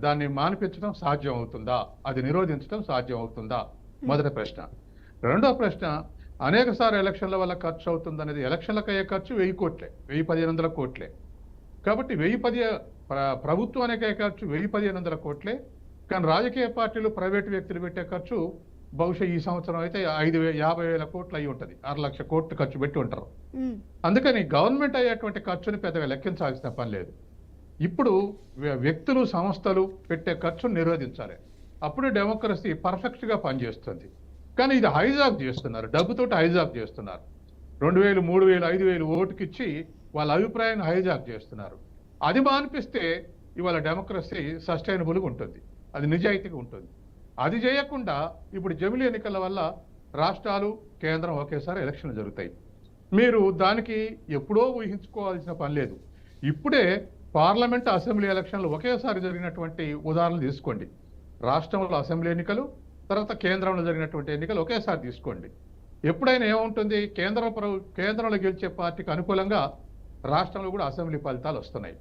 దాన్ని మానిపించడం సాధ్యం అవుతుందా, అది నిరోధించడం సాధ్యం అవుతుందా? మొదటి ప్రశ్న. రెండో ప్రశ్న, అనేక సార్లు ఎలక్షన్ల వల్ల ఖర్చు అవుతుంది అనేది, ఎలక్షన్లకు అయ్యే ఖర్చు 1,000 కోట్లే, 1,000-1,500 కోట్లే. కాబట్టి 1,010 ప్రభుత్వానికి అయ్యే ఖర్చు 1,010-1,500 కోట్లే. కానీ రాజకీయ పార్టీలు, ప్రైవేటు వ్యక్తులు పెట్టే ఖర్చు బహుశా ఈ సంవత్సరం అయితే 50,000 కోట్లు అయి ఉంటుంది. 6,00,000 కోట్లు ఖర్చు పెట్టి ఉంటారు. అందుకని గవర్నమెంట్ అయ్యేటువంటి ఖర్చుని పెద్దగా లెక్కించాల్సిన పని లేదు. ఇప్పుడు వ్యక్తులు, సంస్థలు పెట్టే ఖర్చును నిరోధించాలి. అప్పుడు డెమోక్రసీ పర్ఫెక్ట్గా పనిచేస్తుంది. కానీ ఇది హైజాక్ చేస్తున్నారు, డబ్బుతోటి హైజాక్ చేస్తున్నారు. 2,000, 3,000, 5,000 ఓటుకిచ్చి వాళ్ళ అభిప్రాయాన్ని హైజాక్ చేస్తున్నారు. అది మానిపిస్తే ఇవాళ డెమోక్రసీ సస్టైనబుల్గా ఉంటుంది, అది నిజాయితీగా ఉంటుంది. అది చేయకుండా ఇప్పుడు జమిలీ ఎన్నికల వల్ల రాష్ట్రాలు, కేంద్రం ఒకేసారి ఎలక్షన్లు జరుగుతాయి. మీరు దానికి ఎప్పుడో ఊహించుకోవాల్సిన పని లేదు. ఇప్పుడే పార్లమెంట్, అసెంబ్లీ ఎలక్షన్లు ఒకేసారి జరిగినటువంటి ఉదాహరణలు తీసుకోండి. రాష్ట్రంలో అసెంబ్లీ ఎన్నికలు, తర్వాత కేంద్రంలో జరిగినటువంటి ఎన్నికలు ఒకేసారి తీసుకోండి. ఎప్పుడైనా ఏముంటుంది, కేంద్రంలో గెలిచే పార్టీకి అనుకూలంగా రాష్ట్రంలో కూడా అసెంబ్లీ ఫలితాలు వస్తున్నాయి,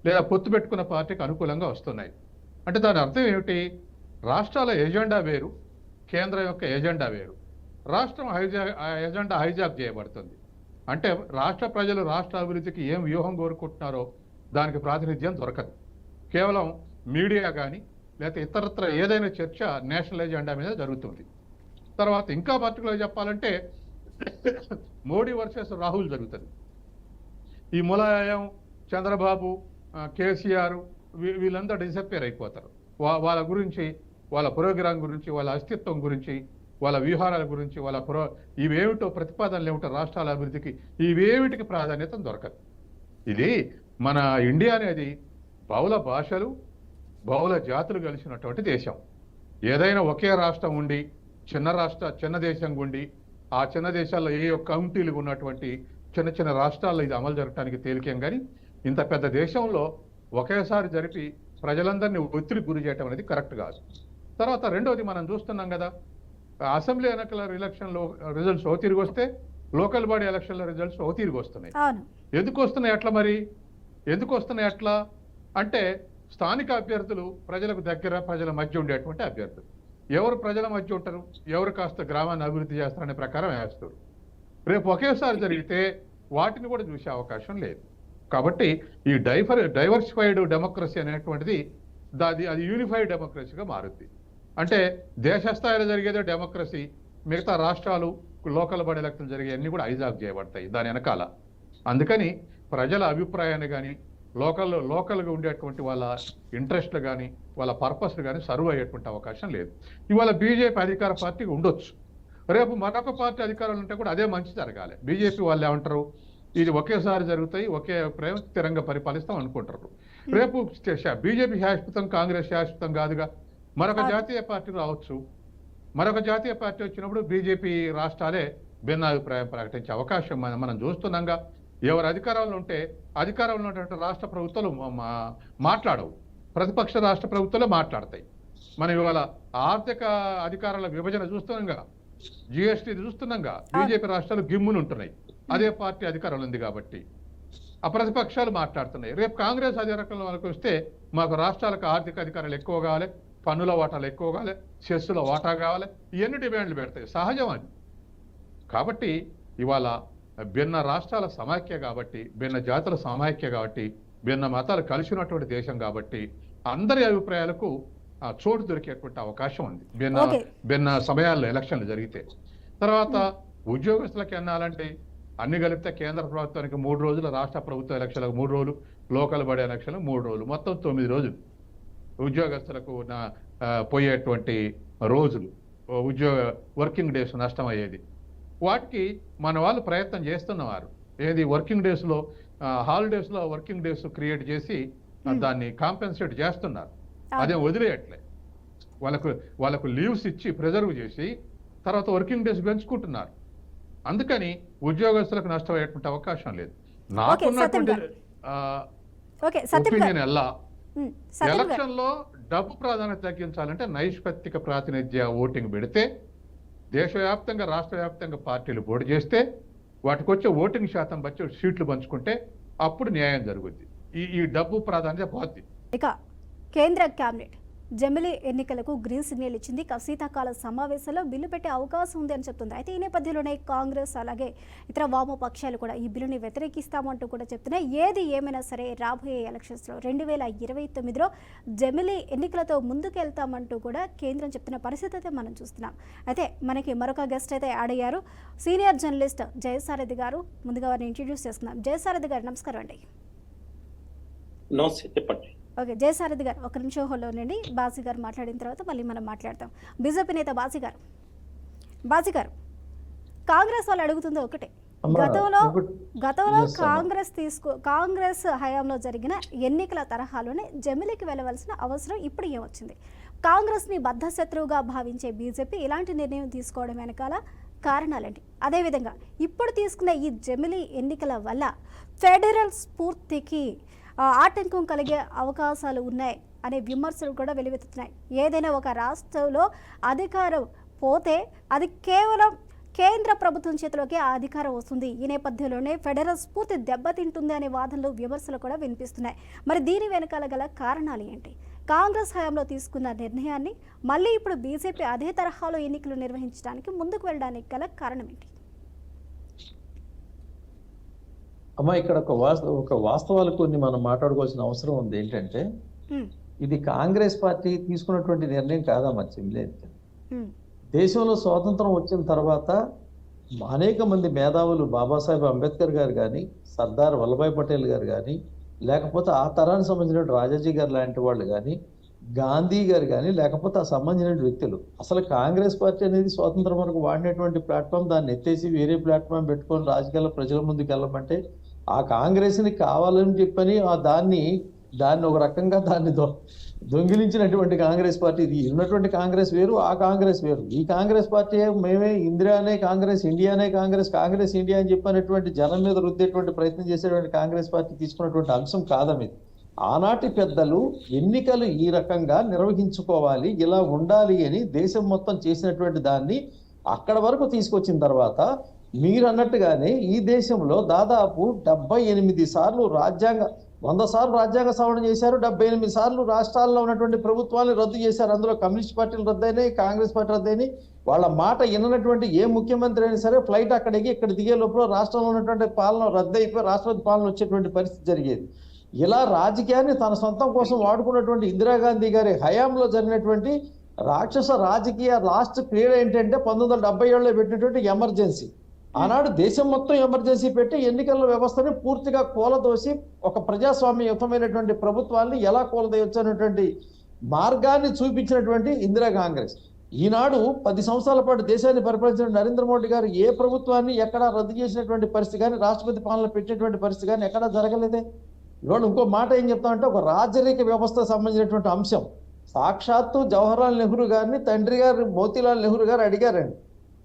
లేదా పొత్తు పెట్టుకున్న పార్టీకి అనుకూలంగా వస్తున్నాయి. అంటే దాని అర్థం ఏమిటి? రాష్ట్రాల ఎజెండా వేరు, కేంద్రం యొక్క ఎజెండా వేరు. రాష్ట్రం ఎజెండా హైజాక్ చేయబడుతుంది. అంటే రాష్ట్ర ప్రజలు రాష్ట్ర అభివృద్ధికి ఏం వ్యూహం కోరుకుంటున్నారో దానికి ప్రాతినిధ్యం దొరకదు. కేవలం మీడియా కానీ లేకపోతే ఇతరత్ర ఏదైనా చర్చ నేషనల్ ఎజెండా మీద జరుగుతుంది. తర్వాత ఇంకా పర్టికులర్ చెప్పాలంటే మోడీ వర్సెస్ రాహుల్ జరుగుతుంది. ఈ ములాయం, చంద్రబాబు, కేసీఆర్ వీళ్ళందరూ డిసప్పేర్ అయిపోతారు. వాళ్ళ గురించి, వాళ్ళ ప్రోగ్రాం గురించి, వాళ్ళ అస్తిత్వం గురించి, వాళ్ళ వ్యూహారాల గురించి, ఇవేమిటో ప్రతిపాదనలు ఏమిటో రాష్ట్రాల అభివృద్ధికి, ఇవేమిటికి ప్రాధాన్యత దొరకదు. ఇది మన ఇండియా అనేది బహుళ భాషలు, బహుళ జాతులు కలిసినటువంటి దేశం. ఏదైనా ఒకే రాష్ట్రం ఉండి, చిన్న దేశం ఉండి, ఆ చిన్న దేశాల్లో ఏ కౌంటీలు ఉన్నటువంటి చిన్న చిన్న రాష్ట్రాల్లో ఇది అమలు జరగడానికి తేలికేం. కానీ ఇంత పెద్ద దేశంలో ఒకేసారి జరిపి ప్రజలందరినీ ఒత్తిడి గురి చేయటం అనేది కరెక్ట్ కాదు. తర్వాత రెండవది, మనం చూస్తున్నాం కదా, అసెంబ్లీ ఎన్నికల ఎలక్షన్లో రిజల్ట్స్ ఓ తిరిగి వస్తే, లోకల్ బాడీ ఎలక్షన్ల రిజల్ట్స్ ఓ తిరిగి వస్తున్నాయి. ఎందుకు వస్తున్నాయి అట్లా? మరి ఎందుకు వస్తున్నాయి అట్లా అంటే, స్థానిక అభ్యర్థులు ప్రజలకు దగ్గర, ప్రజల మధ్య ఉండేటువంటి అభ్యర్థులు. ఎవరు ప్రజల మధ్య ఉంటారు, ఎవరు కాస్త గ్రామాన్ని అభివృద్ధి చేస్తారనే ప్రకారం వేస్తారు. రేపు ఒకేసారి జరిగితే వాటిని కూడా చూసే అవకాశం లేదు. కాబట్టి ఈ డైవర్సిఫైడ్ డెమోక్రసీ అనేటువంటిది అది యూనిఫైడ్ డెమోక్రసీగా మారుద్ది. అంటే దేశ స్థాయిలో జరిగేదే డెమోక్రసీ, మిగతా రాష్ట్రాలు, లోకల్ బాడీ ఎలక్షన్లు జరిగే అన్ని కూడా హైజాక్ చేయబడతాయి దాని వెనకాల. అందుకని ప్రజల అభిప్రాయాన్ని కానీ, లోకల్గా ఉండేటువంటి వాళ్ళ ఇంట్రెస్ట్లు కానీ, వాళ్ళ పర్పస్లు కానీ సర్వ్ అయ్యేటువంటి అవకాశం లేదు. ఇవాళ బీజేపీ అధికార పార్టీకి ఉండొచ్చు, రేపు మరొక పార్టీ అధికారంలో ఉంటే కూడా అదే మంచి జరగాలి. బీజేపీ వాళ్ళు ఏమంటారు, ఇది ఒకేసారి జరుగుతాయి, ఒకే అభిప్రాయం, స్థిరంగా పరిపాలిస్తాం అనుకుంటారు. రేపు బీజేపీ శాశ్వతం, కాంగ్రెస్ శాశ్వతం కాదుగా. మరొక జాతీయ పార్టీ రావచ్చు. మరొక జాతీయ పార్టీ వచ్చినప్పుడు బీజేపీ రాష్ట్రాలే భిన్నాభిప్రాయం ప్రకటించే అవకాశం మనం చూస్తున్నాంగా. ఎవరు అధికారంలో ఉంటే అధికారంలో ఉన్నటువంటి రాష్ట్ర ప్రభుత్వాలు మాట్లాడవు, ప్రతిపక్ష రాష్ట్ర ప్రభుత్వాలే మాట్లాడతాయి. మనం ఇవాళ ఆర్థిక అధికారాల విభజన చూస్తున్నాంగా. జిఎస్టీ చూస్తున్నాగా బీజేపీ రాష్ట్రాలు గిమ్మును ఉంటున్నాయి, అదే పార్టీ అధికారంలో ఉంది కాబట్టి. ఆ ప్రతిపక్షాలు మాట్లాడుతున్నాయి. రేపు కాంగ్రెస్ అధికారంలో వాళ్ళకి వస్తే మాకు రాష్ట్రాలకు ఆర్థిక అధికారాలు ఎక్కువ కావాలి, పన్నుల వాటాలు ఎక్కువ కావాలి, సెస్సుల వాటా కావాలి, ఇవన్నీ డిమాండ్లు పెడతాయి, సహజం అది. కాబట్టి ఇవాళ భిన్న రాష్ట్రాల సమాఖ్య కాబట్టి, భిన్న జాతుల సమాఖ్య కాబట్టి, భిన్న మతాలు కలిసి ఉన్నటువంటి దేశం కాబట్టి అందరి అభిప్రాయాలకు చోటు దొరికేటువంటి అవకాశం ఉంది భిన్న సమయాల్లో ఎలక్షన్లు జరిగితే. తర్వాత ఉద్యోగస్తులకు ఎన్నాలంటే అన్ని కలిపితే కేంద్ర ప్రభుత్వానికి 3 రోజులు, రాష్ట్ర ప్రభుత్వ ఎలక్షన్లకు 3 రోజులు, లోకల్ బడి ఎలక్షన్లకు 3 రోజులు, మొత్తం 9 రోజులు ఉద్యోగస్తులకు పోయేటువంటి రోజులు, వర్కింగ్ డేస్ నష్టం అయ్యేది. వాటికి మన వాళ్ళు ప్రయత్నం చేస్తున్నవారు ఏది వర్కింగ్ డేస్లో, హాలిడేస్లో వర్కింగ్ డేస్ క్రియేట్ చేసి దాన్ని కాంపెన్సేట్ చేస్తున్నారు. అదే వదిలేయట్లే, వాళ్ళకు లీవ్స్ ఇచ్చి ప్రిజర్వ్ చేసి తర్వాత వర్కింగ్ డేస్ పెంచుకుంటున్నారు. అందుకని ఉద్యోగస్తులకు నష్టం అయ్యేటువంటి అవకాశం లేదు. నాకున్నటువంటి ఒపీనియన్ ఎలా, ఎలక్షన్ లో డబ్బు ప్రాధాన్యత తగ్గించాలంటే నైష్పత్తిక ప్రాతినిధ్య ఓటింగ్ పెడితే, దేశవ్యాప్తంగా రాష్ట్ర వ్యాప్తంగా పార్టీలు పోటీ చేస్తే వాటికి వచ్చే ఓటింగ్ శాతం బట్టి సీట్లు పంచుకుంటే అప్పుడు న్యాయం జరుగుద్ది. ఈ డబ్బు ప్రాధాన్యత పోద్ది. ఇక కేంద్ర కేబినెట్ జమిలీ ఎన్నికలకు గ్రీన్ సిగ్నల్ ఇచ్చింది. శీతాకాల సమావేశంలో బిల్లు పెట్టే అవకాశం ఉంది అని చెప్తుంది. అయితే ఈ నేపథ్యంలోనే కాంగ్రెస్ అలాగే ఇతర వామపక్షాలు కూడా ఈ బిల్లుని వ్యతిరేకిస్తామంటూ కూడా చెప్తున్నాయి. ఏది ఏమైనా సరే రాబోయే ఎలక్షన్స్లో 2029లో జమిలీ ఎన్నికలతో ముందుకెళ్తామంటూ కూడా కేంద్రం చెప్తున్న పరిస్థితి అయితే మనం చూస్తున్నాం. అయితే మనకి మరొక గెస్ట్ అయితే యాడ్ అయ్యారు, సీనియర్ జర్నలిస్ట్ జయసారథి గారు. ముందుగా వారిని ఇంట్రడ్యూస్ చేస్తున్నాం. జయసారథి గారు నమస్కారం అండి. చెప్పండి. ఓకే, జయసారథి గారు ఒక నిమిషం హోల్లో ఉండండి. బాజీ గారు మాట్లాడిన తర్వాత మళ్ళీ మనం మాట్లాడతాం. బీజేపీ నేత బాజీ గారు, కాంగ్రెస్ వాళ్ళు అడుగుతుంది ఒకటే, గతంలో కాంగ్రెస్ హయాంలో జరిగిన ఎన్నికల తరహాలోనే జమిలీకి వెళ్ళవలసిన అవసరం ఇప్పుడు ఏమొచ్చింది? కాంగ్రెస్ని బద్ధశత్రువుగా భావించే బీజేపీ ఇలాంటి నిర్ణయం తీసుకోవడం వెనకాల కారణాలేంటి? అదేవిధంగా ఇప్పుడు తీసుకున్న ఈ జమిలీ ఎన్నికల వల్ల ఫెడరల్ స్ఫూర్తికి ఆటంకం కలిగే అవకాశాలు ఉన్నాయి అనే విమర్శలు కూడా వెలువెత్తుతున్నాయి. ఏదైనా ఒక రాష్ట్రంలో అధికారం పోతే అది కేవలం కేంద్ర ప్రభుత్వం చేతిలోకి ఆ అధికారం వస్తుంది. ఈ నేపథ్యంలోనే ఫెడరల్ స్ఫూర్తి దెబ్బతింటుంది అనే వాదనలు, విమర్శలు కూడా వినిపిస్తున్నాయి. మరి దీని వెనకాల గల కారణాలు ఏంటి? కాంగ్రెస్ హయాంలో తీసుకున్న నిర్ణయాన్ని మళ్ళీ ఇప్పుడు బీజేపీ అదే తరహాలో ఎన్నికలు నిర్వహించడానికి ముందుకు వెళ్ళడానికి గల కారణం ఏంటి? అమ్మా, ఇక్కడ ఒక వాస్తవాలు కొన్ని మనం మాట్లాడుకోవాల్సిన అవసరం ఉంది. ఏంటంటే ఇది కాంగ్రెస్ పార్టీ తీసుకున్నటువంటి నిర్ణయం కాదమ్మా జమిలీ ఎన్నికలు. దేశంలో స్వాతంత్రం వచ్చిన తర్వాత అనేక మంది మేధావులు, బాబాసాహెబ్ అంబేద్కర్ గారు కానీ, సర్దార్ వల్లభాయ్ పటేల్ గారు కానీ, లేకపోతే ఆ తరానికి సంబంధించిన రాజాజీ గారు లాంటి వాళ్ళు కానీ, గాంధీ గారు కానీ, లేకపోతే ఆ సంబంధించిన వ్యక్తులు, అసలు కాంగ్రెస్ పార్టీ అనేది స్వాతంత్రం వరకు వాడినటువంటి ప్లాట్ఫామ్, దాన్ని ఎత్తేసి వేరే ప్లాట్ఫామ్ పెట్టుకొని రాజకీయాల ప్రజల ముందుకు వెళ్ళమంటే ఆ కాంగ్రెస్ని కావాలని చెప్పని దాన్ని ఒక రకంగా దొంగిలించినటువంటి కాంగ్రెస్ పార్టీ. ఇది ఉన్నటువంటి కాంగ్రెస్ వేరు, ఆ కాంగ్రెస్ వేరు. ఈ కాంగ్రెస్ పార్టీ మేమే ఇందిరానే కాంగ్రెస్, ఇండియానే కాంగ్రెస్, కాంగ్రెస్ ఇండియా అని చెప్పినటువంటి జనం మీద రుద్దేటువంటి ప్రయత్నం చేసేటువంటి కాంగ్రెస్ పార్టీ తీసుకున్నటువంటి అంశం కాదమిది. ఆనాటి పెద్దలు ఎన్నికలు ఈ రకంగా నిర్వహించుకోవాలి, ఇలా ఉండాలి అని దేశం మొత్తం చేసినటువంటి దాన్ని అక్కడ వరకు తీసుకొచ్చిన తర్వాత మీరు అన్నట్టుగానే ఈ దేశంలో దాదాపు 78 సార్లు 100 సార్లు రాజ్యాంగ సవరణ చేశారు. 78 సార్లు రాష్ట్రాల్లో ఉన్నటువంటి ప్రభుత్వాన్ని రద్దు చేశారు. అందులో కమ్యూనిస్ట్ పార్టీలు రద్దయినాయి, కాంగ్రెస్ పార్టీ రద్దయినాయి. వాళ్ళ మాట విననటువంటి ఏ ముఖ్యమంత్రి అయినా సరే ఫ్లైట్ అక్కడ దిగే లోపల రాష్ట్రంలో ఉన్నటువంటి పాలన రద్దయిపోయి రాష్ట్రపతి పాలన వచ్చేటువంటి పరిస్థితి జరిగేది. ఇలా రాజకీయాన్ని తన సొంతం కోసం వాడుకున్నటువంటి ఇందిరాగాంధీ గారి హయాంలో జరిగినటువంటి రాక్షస రాజకీయ లాస్ట్ క్రీడ ఏంటంటే 1977లో పెట్టినటువంటి ఎమర్జెన్సీ. ఆనాడు దేశం మొత్తం ఎమర్జెన్సీ పెట్టి ఎన్నికల వ్యవస్థని పూర్తిగా కూలదోసి ఒక ప్రజాస్వామ్యయుతమైనటువంటి ప్రభుత్వాన్ని ఎలా కూలదోయొచ్చు అనేటువంటి మార్గాన్ని చూపించినటువంటి ఇందిరా కాంగ్రెస్. ఈనాడు 10 సంవత్సరాల పాటు దేశాన్ని పరిపాలించిన నరేంద్ర మోడీ గారు ఏ ప్రభుత్వాన్ని ఎక్కడా రద్దు చేసినటువంటి పరిస్థితి కానీ, రాష్ట్రపతి పాలన పెట్టినటువంటి పరిస్థితి కానీ ఎక్కడా జరగలేదే. ఇవాళ ఇంకో మాట ఏం చెప్తామంటే, ఒక రాజరిక వ్యవస్థకు సంబంధించినటువంటి అంశం సాక్షాత్తు జవహర్లాల్ నెహ్రూ గారిని తండ్రి గారు మోతీలాల్ నెహ్రూ గారు అడిగారండి.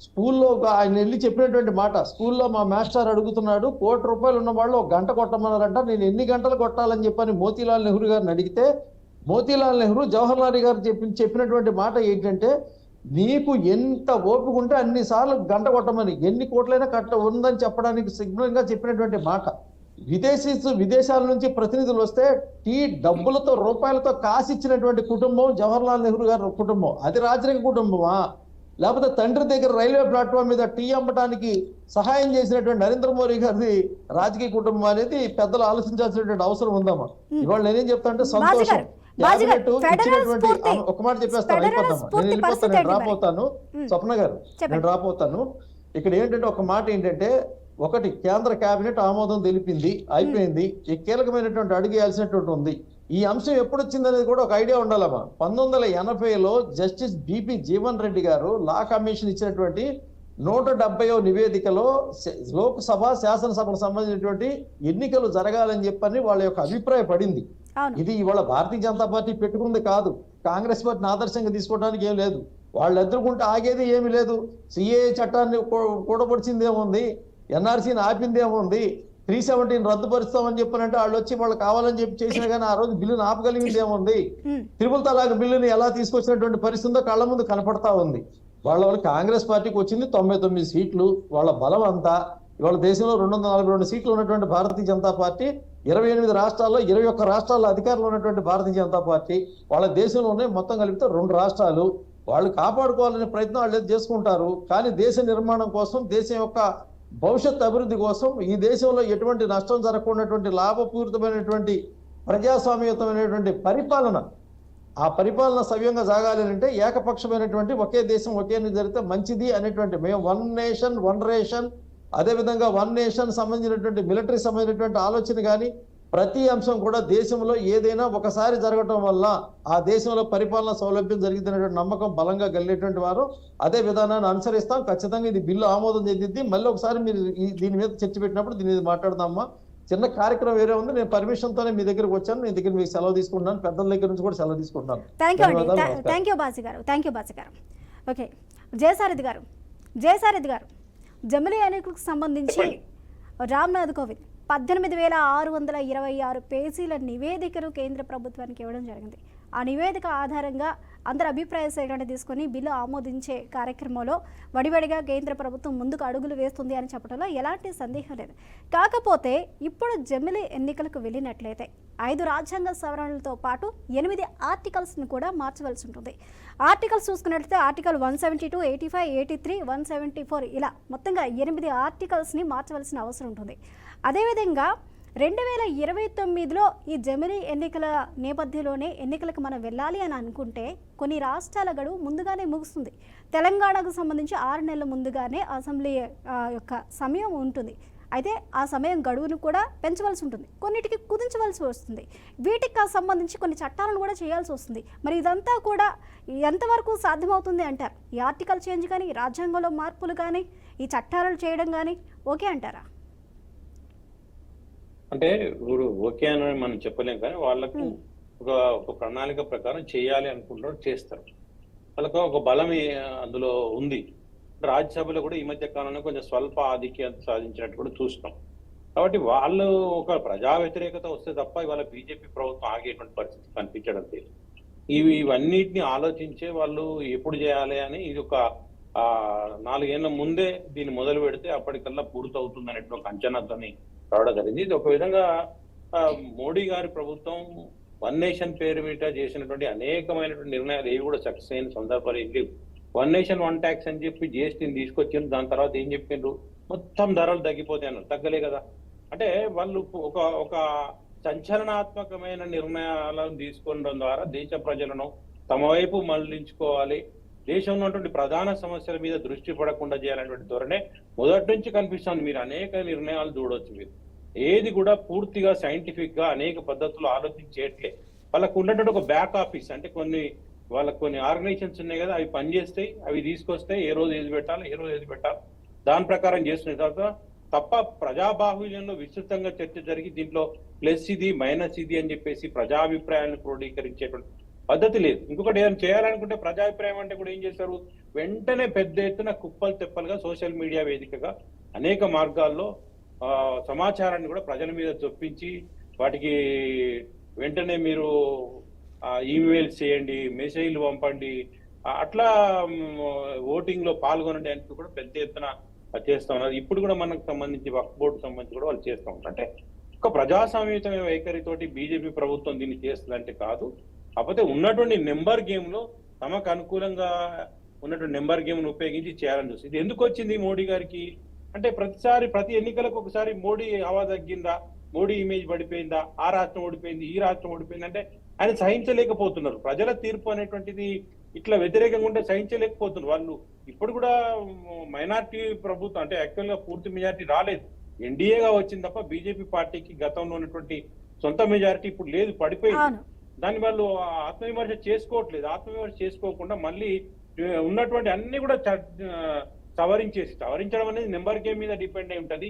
స్కూల్లో ఆయన వెళ్ళి చెప్పినటువంటి మాట, స్కూల్లో మా మాస్టర్ అడుగుతున్నాడు, ₹1 కోటి ఉన్న వాళ్ళు 1 గంట కొట్టమన్నారంట, నేను ఎన్ని గంటలు కొట్టాలని చెప్పని మోతీలాల్ నెహ్రూ గారిని అడిగితే, మోతీలాల్ నెహ్రూ జవహర్లాల్ గారు చెప్పినటువంటి మాట ఏంటంటే, నీకు ఎంత ఓపిక ఉంటే అన్ని సార్లు గంట కొట్టమని, ఎన్ని కోట్లైనా ఉందని చెప్పడానికి సిగ్నల్గా చెప్పినటువంటి మాట. విదేశాల నుంచి ప్రతినిధులు వస్తే టీ డబ్బులతో రూపాయలతో కాసిచ్చినటువంటి కుటుంబం జవహర్లాల్ నెహ్రూ గారి కుటుంబం. అది రాజరిక కుటుంబమా? లేకపోతే తండ్రి దగ్గర రైల్వే ప్లాట్ఫామ్ మీద టీ అమ్మటానికి సహాయం చేసినటువంటి నరేంద్ర మోడీ గారి రాజకీయ కుటుంబం అనేది పెద్దలు ఆలోచించాల్సినటువంటి అవసరం ఉందమ్మా. ఇవాళ నేనేం చెప్తా అంటే సంతోషం. క్యాబినెట్ ఇచ్చినటువంటి ఒక మాట చెప్పేస్తాను, అయిపోతామా, నేను వెళ్ళిపోతాను, నేను డ్రాప్ అవుతాను. స్వప్న గారు, నేను డ్రాప్ అవుతాను. ఇక్కడ ఏంటంటే ఒక మాట ఏంటంటే, ఒకటి కేంద్ర కేబినెట్ ఆమోదం తెలిపింది, అయిపోయింది. ఈ కీలకమైనటువంటి అడుగు వేయాల్సినటువంటి ఉంది. ఈ అంశం ఎప్పుడు వచ్చిందనేది కూడా ఒక ఐడియా ఉండాలమ్మా. 1980లో జస్టిస్ బిపి జీవన్ రెడ్డి గారు లా కమిషన్ ఇచ్చినటువంటి 170వ నివేదికలో లోక్సభ శాసనసభకు సంబంధించినటువంటి ఎన్నికలు జరగాలని చెప్పని వాళ్ళ యొక్క అభిప్రాయం పడింది. ఇది ఇవాళ భారతీయ జనతా పార్టీ పెట్టుకుంది కాదు, కాంగ్రెస్ పార్టీని ఆదర్శంగా తీసుకోవడానికి ఏం లేదు. వాళ్ళు ఎదుర్కొంటే ఆగేది ఏమి లేదు. సిఏఏ చట్టాన్ని కూడబడిచింది ఏముంది, ఎన్ఆర్సీని ఆపింది ఏముంది, 370 రద్దుపరుస్తామని చెప్పారంటే వాళ్ళు వచ్చి వాళ్ళు కావాలని చెప్పి చేసినా కానీ ఆ రోజు బిల్లును ఆపగలిగింది ఏముంది. త్రిపుల్ తలాక్ బిల్లుని ఎలా తీసుకొచ్చినటువంటి పరిస్థితుందో కళ్ళ ముందు కనపడతా ఉంది. వాళ్ళ కాంగ్రెస్ పార్టీకి వచ్చింది 99 సీట్లు, వాళ్ళ బలం అంతా. ఇవాళ దేశంలో 242 సీట్లు ఉన్నటువంటి భారతీయ జనతా పార్టీ 28 రాష్ట్రాల్లో 21 రాష్ట్రాల్లో అధికారంలో ఉన్నటువంటి భారతీయ జనతా పార్టీ, వాళ్ళ దేశంలోనే మొత్తం కలిపితే 2 రాష్ట్రాలు. వాళ్ళు కాపాడుకోవాలనే ప్రయత్నం వాళ్ళు చేసుకుంటారు. కానీ దేశ నిర్మాణం కోసం, దేశం యొక్క భవిష్యత్ అభివృద్ధి కోసం, ఈ దేశంలో ఎటువంటి నష్టం జరగకున్నటువంటి లాభపూరితమైనటువంటి ప్రజాస్వామ్యయుతమైనటువంటి పరిపాలన, ఆ పరిపాలన సవ్యంగా సాగాలి అంటే ఏకపక్షమైనటువంటి ఒకే దేశం ఒకే జరిగితే మంచిది అనేటువంటి మేము వన్ నేషన్ వన్ రేషన్, అదేవిధంగా వన్ నేషన్ సంబంధించినటువంటి మిలిటరీ సంబంధించినటువంటి ఆలోచన కానీ ప్రతి అంశం కూడా దేశంలో ఏదైనా ఒకసారి జరగటం వల్ల ఆ దేశంలో పరిపాలన సౌలభ్యం జరిగిందనేటువంటి నమ్మకం బలంగా కలిగేటువంటి వారు అదే విధానాన్ని అనుసరిస్తాం. ఖచ్చితంగా ఇది బిల్లు ఆమోదం చెందింది. మళ్ళీ ఒకసారి మీరు దీని మీద చర్చ పెట్టినప్పుడు దీని మీద మాట్లాడదామా. చిన్న కార్యక్రమం వేరే ఉంది, నేను పర్మిషన్ తోనే మీ దగ్గరకు వచ్చాను. మీ దగ్గర మీకు సెలవు తీసుకుంటున్నాను, పెద్దల దగ్గర నుంచి కూడా సెలవు తీసుకుంటున్నాను. థ్యాంక్ యూ బాజీ గారు. ఓకే, జయసారథి గారు, జమిలీ ఎన్నికలకు సంబంధించి రామ్నాథ్ కోవింద్ 18,626 పేజీల నివేదికను కేంద్ర ప్రభుత్వానికి ఇవ్వడం జరిగింది. ఆ నివేదిక ఆధారంగా అందరి అభిప్రాయ సేకరణ తీసుకొని బిల్లు ఆమోదించే కార్యక్రమంలో వడివడిగా కేంద్ర ప్రభుత్వం ముందుకు అడుగులు వేస్తుంది అని చెప్పడంలో ఎలాంటి సందేహం లేదు. కాకపోతే ఇప్పుడు జమిలీ ఎన్నికలకు వెళ్ళినట్లయితే 5 రాజ్యాంగ సవరణలతో పాటు 8 ఆర్టికల్స్ని కూడా మార్చవలసి ఉంటుంది. ఆర్టికల్స్ చూసుకున్నట్లయితే ఆర్టికల్ 172, 85, 83, 174 ఇలా మొత్తంగా 8 ఆర్టికల్స్ని మార్చవలసిన అవసరం ఉంటుంది. అదేవిధంగా 2029లో ఈ జమిలీ ఎన్నికల నేపథ్యంలోనే ఎన్నికలకు మనం వెళ్ళాలి అని అనుకుంటే కొన్ని రాష్ట్రాల గడువు ముందుగానే ముగుస్తుంది. తెలంగాణకు సంబంధించి 6 నెలల ముందుగానే అసెంబ్లీ యొక్క సమయం ఉంటుంది. అయితే ఆ సమయం గడువును కూడా పెంచవలసి ఉంటుంది, కొన్నిటికి కుదించవలసి వస్తుంది. వీటికి సంబంధించి కొన్ని చట్టాలను కూడా చేయాల్సి వస్తుంది. మరి ఇదంతా కూడా ఎంతవరకు సాధ్యమవుతుంది అంటారు? ఈ ఆర్టికల్ చేంజ్ కానీ, రాజ్యాంగంలో మార్పులు కానీ, ఈ చట్టాలను చేయడం కానీ ఓకే అంటారా? అంటే ఇప్పుడు ఓకే అని మనం చెప్పలేం, కానీ వాళ్ళకు ఒక ప్రణాళిక ప్రకారం చేయాలి అనుకుంటున్నారు, చేస్తారు. వాళ్ళకు ఒక బలం అందులో ఉంది. రాజ్యసభలో కూడా ఈ మధ్య కాలంలో కొంచెం స్వల్ప ఆధిక్యత సాధించినట్టు కూడా చూస్తున్నాం. కాబట్టి వాళ్ళు ఒక ప్రజా వ్యతిరేకత వస్తే తప్ప ఇవాళ బీజేపీ ప్రభుత్వం ఆగేటువంటి పరిస్థితి కనిపించడం లేదు. ఇవన్నిటిని ఆలోచించే వాళ్ళు ఎప్పుడు చేయాలి అని ఇది ఒక 4 ఏళ్ల ముందే దీన్ని మొదలు పెడితే అప్పటికల్లా పూర్తవుతుంది అనేటువంటి ఒక అంచనాతోని రావడం జరిగింది. ఇది ఒక విధంగా మోడీ గారి ప్రభుత్వం వన్ నేషన్ పేరు మీద చేసినటువంటి అనేకమైనటువంటి నిర్ణయాలు ఏవి కూడా సక్సెస్ అయిన సందర్భాలు ఏం లేవు. వన్ నేషన్ వన్ ట్యాక్స్ అని చెప్పి జిఎస్టీని తీసుకొచ్చారు. దాని తర్వాత ఏం చెప్పిండ్రు, మొత్తం ధరలు తగ్గిపోతాయి అన్నారు. తగ్గలే కదా. అంటే వాళ్ళు ఒక సంచలనాత్మకమైన నిర్ణయాలను తీసుకోవడం ద్వారా దేశ ప్రజలను తమ వైపు మళ్లించుకోవాలి, దేశంలో ఉన్నటువంటి ప్రధాన సమస్యల మీద దృష్టి పడకుండా చేయాలనేటువంటి ధోరణే మొదటి నుంచి కనిపిస్తుంది. మీరు అనేక నిర్ణయాలు చూడవచ్చు. మీరు ఏది కూడా పూర్తిగా సైంటిఫిక్ గా అనేక పద్ధతులు ఆలోచించేట్లే. వాళ్ళకు ఉన్నటువంటి ఒక బ్యాక్ ఆఫీస్ అంటే వాళ్ళకు కొన్ని ఆర్గనైజేషన్స్ ఉన్నాయి కదా, అవి పనిచేస్తాయి, అవి తీసుకొస్తాయి, ఏ రోజు ఏది పెట్టాలి దాని ప్రకారం చేస్తున్న తర్వాత తప్ప ప్రజాబాహుళ్యంలో విస్తృతంగా చర్చ జరిగి దీంట్లో ప్లస్ ఇది మైనస్ ఇది అని చెప్పేసి ప్రజాభిప్రాయాలను క్రోడీకరించేటువంటి పద్ధతి లేదు. ఇంకొకటి ఏదైనా చేయాలనుకుంటే ప్రజాభిప్రాయం అంటే కూడా ఏం చేస్తారు, వెంటనే పెద్ద ఎత్తున కుప్పలు తెప్పలుగా సోషల్ మీడియా వేదికగా అనేక మార్గాల్లో సమాచారాన్ని కూడా ప్రజల మీద చొప్పించి వాటికి వెంటనే మీరు ఈమెయిల్స్ చేయండి, మెసేజ్లు పంపండి, అట్లా ఓటింగ్ లో పాల్గొనడానికి కూడా పెద్ద ఎత్తున చేస్తా ఉన్నారు. ఇప్పుడు కూడా మనకు సంబంధించి వక్ఫ్ బోర్డు సంబంధించి కూడా వాళ్ళు చేస్తూ ఉంటారు. అంటే ఒక ప్రజాస్వామ్యయుతమైన వైఖరితోటి బీజేపీ ప్రభుత్వం దీన్ని చేస్తుందంటే కాదు. కాకపోతే ఉన్నటువంటి నెంబర్ గేమ్ లో తమకు అనుకూలంగా ఉన్నటువంటి నెంబర్ గేమ్ ను ఉపయోగించి చేయాలని చూస్తుంది. ఇది ఎందుకు వచ్చింది మోడీ గారికి అంటే ప్రతి ఎన్నికలకు ఒకసారి మోడీ హవా తగ్గిందా, మోడీ ఇమేజ్ పడిపోయిందా, ఆ రాష్ట్రం ఓడిపోయింది, ఈ రాష్ట్రం ఓడిపోయింది అంటే ఆయన సహించలేకపోతున్నారు. ప్రజల తీర్పు అనేటువంటిది ఇట్లా వ్యతిరేకంగా ఉంటే సహించలేకపోతున్నారు వాళ్ళు. ఇప్పుడు కూడా మైనార్టీ ప్రభుత్వం అంటే యాక్చువల్ గా పూర్తి మెజారిటీ రాలేదు, ఎన్డీఏగా వచ్చింది తప్ప బీజేపీ పార్టీకి గతంలో ఉన్నటువంటి సొంత మెజారిటీ ఇప్పుడు లేదు, పడిపోయింది. దాన్ని వాళ్ళు ఆత్మవిమర్శ చేసుకోవట్లేదు. ఆత్మవిమర్శ చేసుకోకుండా మళ్ళీ ఉన్నటువంటి అన్ని కూడా సవరించడం అనేది నెంబర్ గేమ్ మీద డిపెండ్ అయి ఉంటది.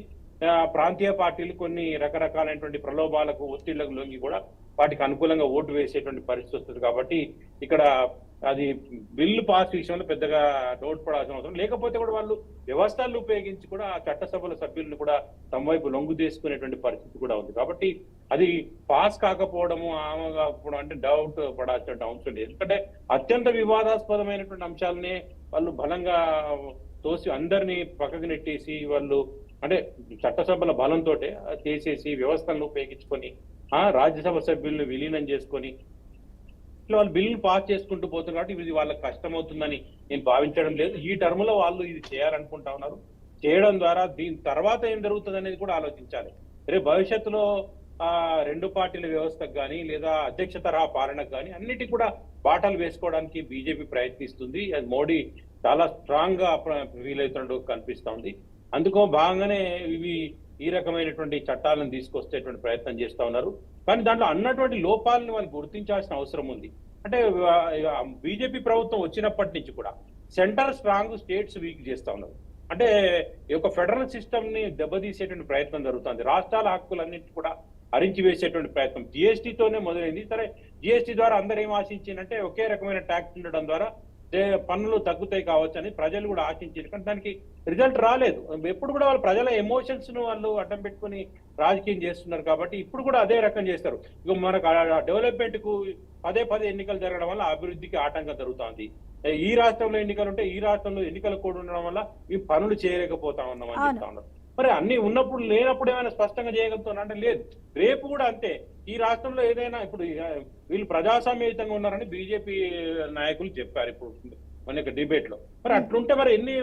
ప్రాంతీయ పార్టీలు కొన్ని రకరకాలైనటువంటి ప్రలోభాలకు ఒత్తిళ్లకు లొంగి కూడా వాటికి అనుకూలంగా ఓటు వేసేటువంటి పరిస్థితి వస్తుంది. కాబట్టి ఇక్కడ అది బిల్లు పాస్ విషయంలో పెద్దగా డౌట్ పడాల్సిన అవసరం లేకపోతే కూడా వాళ్ళు వ్యవస్థలను ఉపయోగించి కూడా ఆ చట్టసభల సభ్యులను కూడా తమ వైపు లొంగు తీసుకునేటువంటి పరిస్థితి కూడా ఉంది. కాబట్టి అది పాస్ కాకపోవడము కాకపోవడం అంటే డౌట్ పడాల్సిన అవసరం లేదు. ఎందుకంటే అత్యంత వివాదాస్పదమైనటువంటి అంశాలనే వాళ్ళు బలంగా తోసి అందరినీ పక్కకు నెట్టేసి వాళ్ళు అంటే చట్టసభల బలంతో చేసేసి వ్యవస్థలను ఉపయోగించుకొని రాజ్యసభ సభ్యులను విలీనం చేసుకొని ఇట్లా వాళ్ళు బిల్లును పాస్ చేసుకుంటూ పోతున్నారు. కాబట్టి ఇది వాళ్ళకి కష్టమవుతుందని నేను భావించడం లేదు. ఈ టర్మ్ లో వాళ్ళు ఇది చేయాలనుకుంటా ఉన్నారు. చేయడం ద్వారా దీని తర్వాత ఏం జరుగుతుంది అనేది కూడా ఆలోచించాలి. రేపు భవిష్యత్తులో రెండు పార్టీల వ్యవస్థకు కానీ లేదా అధ్యక్ష తరహా పాలనకు కానీ అన్నిటి కూడా బాటలు వేసుకోవడానికి బీజేపీ ప్రయత్నిస్తుంది. అది మోడీ చాలా స్ట్రాంగ్ గా వీలవుతున్నట్టు కనిపిస్తా ఉంది. అందుకో భాగంగానే ఈ రకమైనటువంటి చట్టాలను తీసుకొచ్చేటువంటి ప్రయత్నం చేస్తా ఉన్నారు. కానీ దాంట్లో అన్నటువంటి లోపాలను వాళ్ళు గుర్తించాల్సిన అవసరం ఉంది. అంటే బీజేపీ ప్రభుత్వం వచ్చినప్పటి నుంచి కూడా సెంటర్ స్ట్రాంగ్, స్టేట్స్ వీక్ చేస్తా ఉన్నారు. అంటే ఈ యొక్క ఫెడరల్ సిస్టమ్ ని దెబ్బతీసేటువంటి ప్రయత్నం జరుగుతుంది. రాష్ట్రాల హక్కులన్నింటి కూడా హరించి వేసేటువంటి ప్రయత్నం జిఎస్టీతోనే మొదలైంది. సరే, జిఎస్టీ ద్వారా అందరూ ఏం ఆశించిందంటే ఒకే రకమైన ట్యాక్స్ ఉండడం ద్వారా పన్నులు తగ్గుతాయి కావచ్చు అని ప్రజలు కూడా ఆశించారు. కానీ దానికి రిజల్ట్ రాలేదు. ఎప్పుడు కూడా వాళ్ళు ప్రజల ఎమోషన్స్ ను వాళ్ళు అడ్డం పెట్టుకుని రాజకీయం చేస్తున్నారు. కాబట్టి ఇప్పుడు కూడా అదే రకం చేస్తారు. ఇక మనకు డెవలప్మెంట్ కు పదే ఎన్నికలు జరగడం వల్ల అభివృద్ధికి ఆటంకం జరుగుతుంది. ఈ రాష్ట్రంలో ఎన్నికలు ఉంటే ఈ రాష్ట్రంలో ఎన్నికలు కూడా ఉండడం వల్ల ఈ పనులు చేయలేకపోతా ఉన్నామని చెప్తా ఉన్నారు. మరి అన్ని ఉన్నప్పుడు లేనప్పుడు ఏమైనా స్పష్టంగా చేయగలుగుతున్నా అంటే లేదు. రేపు కూడా అంతే. ఈ రాష్ట్రంలో ఏదైనా ఇప్పుడు వీళ్ళు ప్రజాస్వామ్యయుతంగా ఉన్నారని బీజేపీ నాయకులు చెప్పారు ఇప్పుడు మన డిబేట్ లో. మరి అట్లుంటే మరి ఎన్ని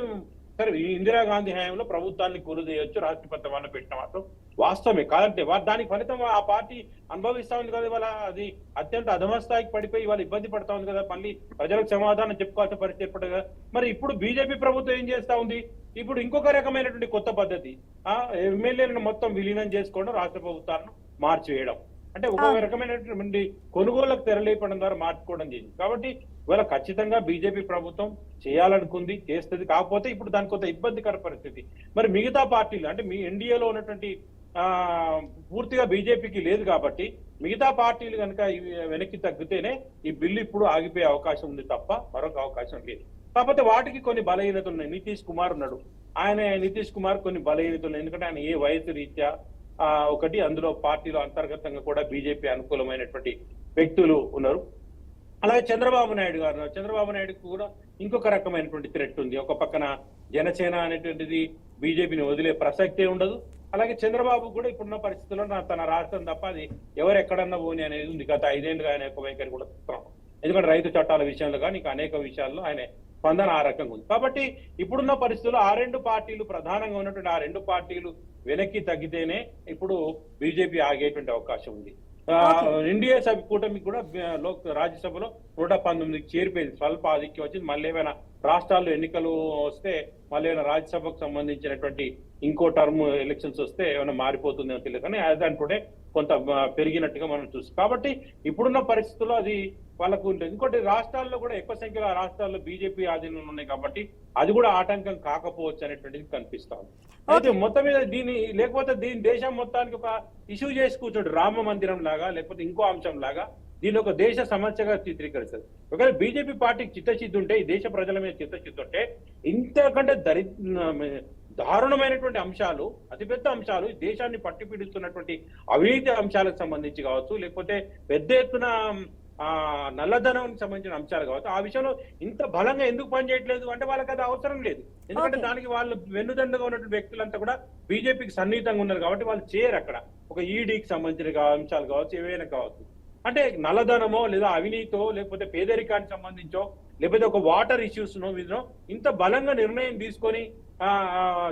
సరే ఇందిరాగాంధీ హయాంలో ప్రభుత్వాన్ని కూరు చేయొచ్చు, రాష్ట్రపతి వాళ్ళని పెట్టిన మాత్రం వాస్తవమే. కాదంటే దానికి ఫలితం ఆ పార్టీ అనుభవిస్తా ఉంది కదా. ఇవాళ అది అత్యంత అధమస్థాయికి పడిపోయి వాళ్ళు ఇబ్బంది పడతా ఉంది కదా. మళ్ళీ ప్రజలకు సమాధానం చెప్పుకోవాల్సిన పరిస్థితి ఏర్పడదు కదా. మరి ఇప్పుడు బీజేపీ ప్రభుత్వం ఏం చేస్తా ఉంది? ఇప్పుడు ఇంకొక రకమైనటువంటి కొత్త పద్ధతి, ఎమ్మెల్యేలను మొత్తం విలీనం చేసుకోవడం, రాష్ట్ర ప్రభుత్వాలను మార్చివేయడం. అంటే ఒక రకమైనటువంటి కొనుగోళ్లకు తెరలేపడం ద్వారా మార్చుకోవడం చేసింది. కాబట్టి ఇవాళ ఖచ్చితంగా బీజేపీ ప్రభుత్వం చేయాలనుకుంది, చేస్తుంది. కాకపోతే ఇప్పుడు దానికి కొంత ఇబ్బందికర పరిస్థితి. మరి మిగతా పార్టీలు అంటే మీ ఎన్డీఏలో ఉన్నటువంటి పూర్తిగా బీజేపీకి లేదు కాబట్టి మిగతా పార్టీలు కనుక వెనక్కి తగ్గితేనే ఈ బిల్లు ఇప్పుడు ఆగిపోయే అవకాశం ఉంది తప్ప మరొక అవకాశం లేదు. కాకపోతే వాటికి కొన్ని బలహీనతలు ఉన్నాయి. నితీష్ కుమార్ ఉన్నాడు. నితీష్ కుమార్ కొన్ని బలహీనతలు ఉన్నాయి. ఎందుకంటే ఆయన ఏ వయసు రీత్యా ఒకటి, అందులో పార్టీలో అంతర్గతంగా కూడా బీజేపీ అనుకూలమైనటువంటి వ్యక్తులు ఉన్నారు. అలాగే చంద్రబాబు నాయుడు గారు, చంద్రబాబు నాయుడుకు కూడా ఇంకొక రకమైనటువంటి థ్రెట్ ఉంది. ఒక పక్కన జనసేన అనేటువంటిది బీజేపీని వదిలే ప్రసక్తే ఉండదు. అలాగే చంద్రబాబు కూడా ఇప్పుడున్న పరిస్థితుల్లో తన రాష్ట్రం తప్ప అది ఎవరెక్కడన్నా పోని అనేది ఉంది. గత 5 ఏళ్ళుగా ఆయన యొక్క వైఖరి కూడా చూస్తున్నాం. ఎందుకంటే రైతు చట్టాల విషయంలో కానీ ఇంకా అనేక విషయాల్లో ఆయన స్పందన ఆ రకంగా ఉంది. కాబట్టి ఇప్పుడున్న పరిస్థితుల్లో ఆ రెండు పార్టీలు ప్రధానంగా ఉన్నటువంటి ఆ రెండు పార్టీలు వెనక్కి తగ్గితేనే ఇప్పుడు బీజేపీ ఆగేటువంటి అవకాశం ఉంది. ఎన్డీఏ కూటమి కూడా రాజ్యసభలో 119కి చేరిపోయింది. స్వల్ప ఆధిక్యం వచ్చింది. మళ్ళీ ఏమైనా రాష్ట్రాల్లో ఎన్నికలు వస్తే, మళ్ళీ ఏమైనా రాజ్యసభకు సంబంధించినటువంటి ఇంకో టర్మ్ ఎలక్షన్స్ వస్తే ఏమైనా మారిపోతుందేమో తెలియదు. కానీ దాంట్లో కొంత పెరిగినట్టుగా మనం చూస్తాం. కాబట్టి ఇప్పుడున్న పరిస్థితుల్లో అది వాళ్ళకు ఉంటుంది. ఇంకోటి రాష్ట్రాల్లో కూడా ఎక్కువ సంఖ్యలో రాష్ట్రాల్లో బీజేపీ ఆధీనంలో ఉన్నాయి కాబట్టి అది కూడా ఆటంకం కాకపోవచ్చు అనేటువంటిది కనిపిస్తా ఉంది. అయితే మొత్తం మీద లేకపోతే దేశం మొత్తానికి ఒక ఇష్యూ చేసి కూర్చోడు, రామ మందిరం లాగా లేకపోతే ఇంకో అంశం లాగా దీని ఒక దేశ సమస్యగా చిత్రీకరిస్తారు. ఒకవేళ బీజేపీ పార్టీకి చిత్తశుద్ధి ఉంటే, ఈ దేశ ప్రజల మీద చిత్తశుద్ధి ఉంటే ఇంతకంటే దారుణమైనటువంటి అంశాలు, అతిపెద్ద అంశాలు, దేశాన్ని పట్టిపీడిస్తున్నటువంటి అవినీతి అంశాలకు సంబంధించి కావచ్చు, లేకపోతే పెద్ద ఎత్తున నల్లధనం సంబంధించిన అంశాలు కావచ్చు, ఆ విషయంలో ఇంత బలంగా ఎందుకు పనిచేయట్లేదు అంటే వాళ్ళకి అది అవసరం లేదు. ఎందుకంటే Okay. దానికి వాళ్ళు వెన్నుదండగా ఉన్నటువంటి వ్యక్తులంతా కూడా బీజేపీకి సన్నిహితంగా ఉన్నారు కాబట్టి వాళ్ళు చేయరు అక్కడ. ఒక ఈడీకి సంబంధించిన అంశాలు కావచ్చు, ఏవైనా కావచ్చు. అంటే నల్లధనమో లేదా అవినీతో లేకపోతే పేదరికానికి సంబంధించో లేకపోతే ఒక వాటర్ ఇష్యూస్ వీధిలో ఇంత బలంగా నిర్ణయం తీసుకొని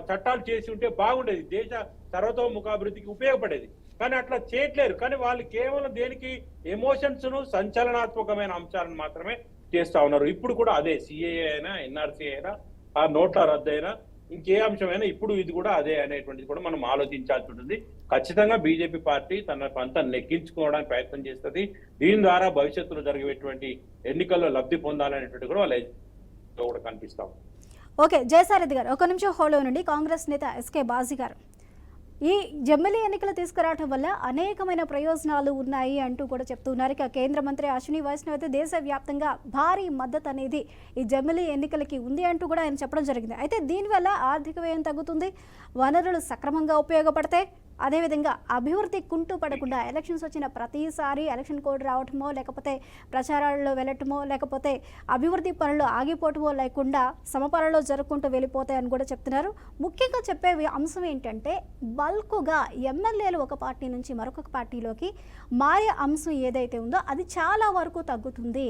చట్టాలు చేసి ఉంటే బాగుండేది, దేశ సర్వతోముఖాభివృద్ధికి ఉపయోగపడేది. కానీ అట్లా చేయట్లేరు. కానీ వాళ్ళు కేవలం దేనికి ఎమోషన్స్ ను సంచలనాత్మకమైన అంశాలను మాత్రమే చేస్తా ఉన్నారు. ఇప్పుడు కూడా అదే సిఏఏ అయినా ఎన్ఆర్సీ అయినా ఆ నోట్ల రద్దు అయినా ఇంకే అంశమైనా ఇప్పుడు ఇది కూడా అదే అనేటువంటిది కూడా మనం ఆలోచించాల్సి ఉంటుంది. ఖచ్చితంగా బీజేపీ పార్టీ తన పంత నెగ్గించుకోవడానికి ప్రయత్నం చేస్తుంది. దీని ద్వారా భవిష్యత్తులో జరిగేటువంటి ఎన్నికల్లో లబ్ధి పొందాలనేటువంటి కూడా వాళ్ళు కూడా కనిపిస్తాం. ఓకే, జయసారథి గారు ఒక నిమిషం హోల్డ్ నుండి. కాంగ్రెస్ నేత ఎస్కే బాజీ గారు, ఈ జమిలీ ఎన్నికలు తీసుకురావడం వల్ల అనేకమైన ప్రయోజనాలు ఉన్నాయి అంటూ కూడా చెప్తున్నారు. ఇక కేంద్ర మంత్రి అశ్విని వైష్ణవ్ అయితే దేశవ్యాప్తంగా భారీ మద్దతు అనేది ఈ జమిలీ ఎన్నికలకి ఉంది అంటూ కూడా ఆయన చెప్పడం జరిగింది. అయితే దీనివల్ల ఆర్థిక వ్యయం తగ్గుతుంది, వనరులు సక్రమంగా ఉపయోగపడతాయి, అదేవిధంగా అభివృద్ధి కుంటూ పడకుండా ఎలక్షన్స్ వచ్చిన ప్రతిసారి ఎలక్షన్ కోడ్ రావటమో లేకపోతే ప్రచారాల్లో వెళ్ళటమో లేకపోతే అభివృద్ధి పనులు ఆగిపోవటమో లేకుండా సమపరలో జరుపుకుంటూ వెళ్ళిపోతాయని కూడా చెప్తున్నారు. ముఖ్యంగా చెప్పే అంశం ఏంటంటే బల్క్గా ఎమ్మెల్యేలు ఒక పార్టీ నుంచి మరొక పార్టీలోకి మారే అంశం ఏదైతే ఉందో అది చాలా వరకు తగ్గుతుంది,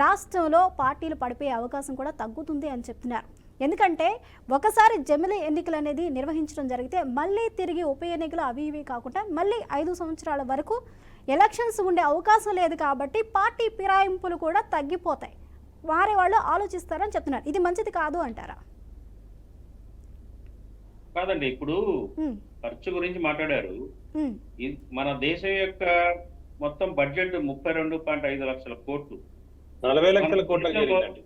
రాష్ట్రంలో పార్టీలు పడిపోయే అవకాశం కూడా తగ్గుతుంది అని చెప్తున్నారు. ఎందుకంటే ఒకసారి జమిలీ ఎన్నికలు అనేది నిర్వహించడం జరిగితే మళ్ళీ తిరిగి ఉప ఎన్నికలు అవి ఇవి కాకుండా మళ్ళీ 5 సంవత్సరాల వరకు ఎలక్షన్స్ ఉండే అవకాశం లేదు. కాబట్టి పార్టీ ఫిరాయింపులు కూడా తగ్గిపోతాయి, వారే వాళ్ళు ఆలోచిస్తారని చెప్తున్నారు. ఇది మంచిది కాదు అంటారా? కాదండి, ఇప్పుడు ఖర్చు గురించి మాట్లాడారు. మన దేశం యొక్క మొత్తం బడ్జెట్ 32.5 లక్షల కోట్లు, 40 లక్షల కోట్లకు చేరిందండి.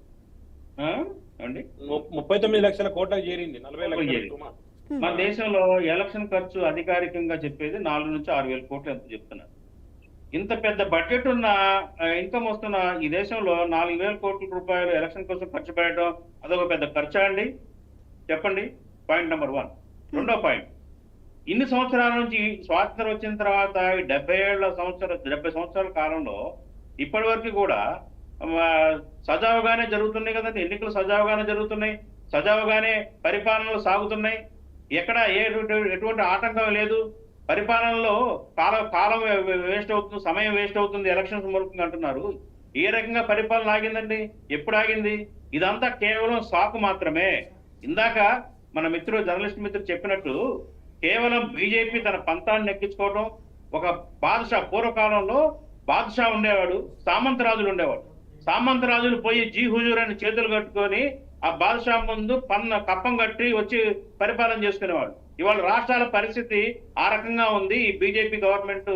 అండి 39 లక్షల కోట్లకు చేరింది. 40 లక్షలు మన దేశంలో ఎలక్షన్ ఖర్చు అధికారికంగా చెప్పేది 4 నుంచి 6 వేల కోట్లు ఎంత చెప్తున్నారు. ఇంత పెద్ద బడ్జెట్ ఉన్న ఇన్కమ్ వస్తున్న ఈ దేశంలో 4,000 కోట్ల రూపాయలు ఎలక్షన్ కోసం ఖర్చు పెట్టడం అదొక పెద్ద ఖర్చా అండి? చెప్పండి. Point number 1. రెండో పాయింట్, ఇన్ని సంవత్సరాల నుంచి స్వాతంత్రం వచ్చిన తర్వాత 70 సంవత్సరాల కాలంలో ఇప్పటి వరకు కూడా సజావుగానే జరుగుతున్నాయి కదండి. ఎన్నికలు సజావుగానే జరుగుతున్నాయి, సజావుగానే పరిపాలనలు సాగుతున్నాయి. ఎక్కడ ఎటువంటి ఆటంకం లేదు. పరిపాలనలో కాలం వేస్ట్ అవుతుంది, సమయం వేస్ట్ అవుతుంది, ఎలక్షన్స్ మొదలుతుంది అంటున్నారు. ఏ రకంగా పరిపాలన ఆగిందండి? ఎప్పుడు ఆగింది? ఇదంతా కేవలం సాకు మాత్రమే. ఇందాక మన జర్నలిస్ట్ మిత్రుడు చెప్పినట్టు కేవలం బీజేపీ తన పంతాన్ని నెక్కించుకోవడం. ఒక బాద్షా, పూర్వకాలంలో బాద్షా ఉండేవాడు, సామంతరాజులు ఉండేవాడు. సామంతరాజులు పోయి జీ హుజూర్ అని చేతులు కట్టుకొని ఆ బాద్షా ముందు కప్పం కట్టి వచ్చి పరిపాలన చేసుకునేవాడు. ఇవాళ రాష్ట్రాల పరిస్థితి ఆ రకంగా ఉంది ఈ బీజేపీ గవర్నమెంట్,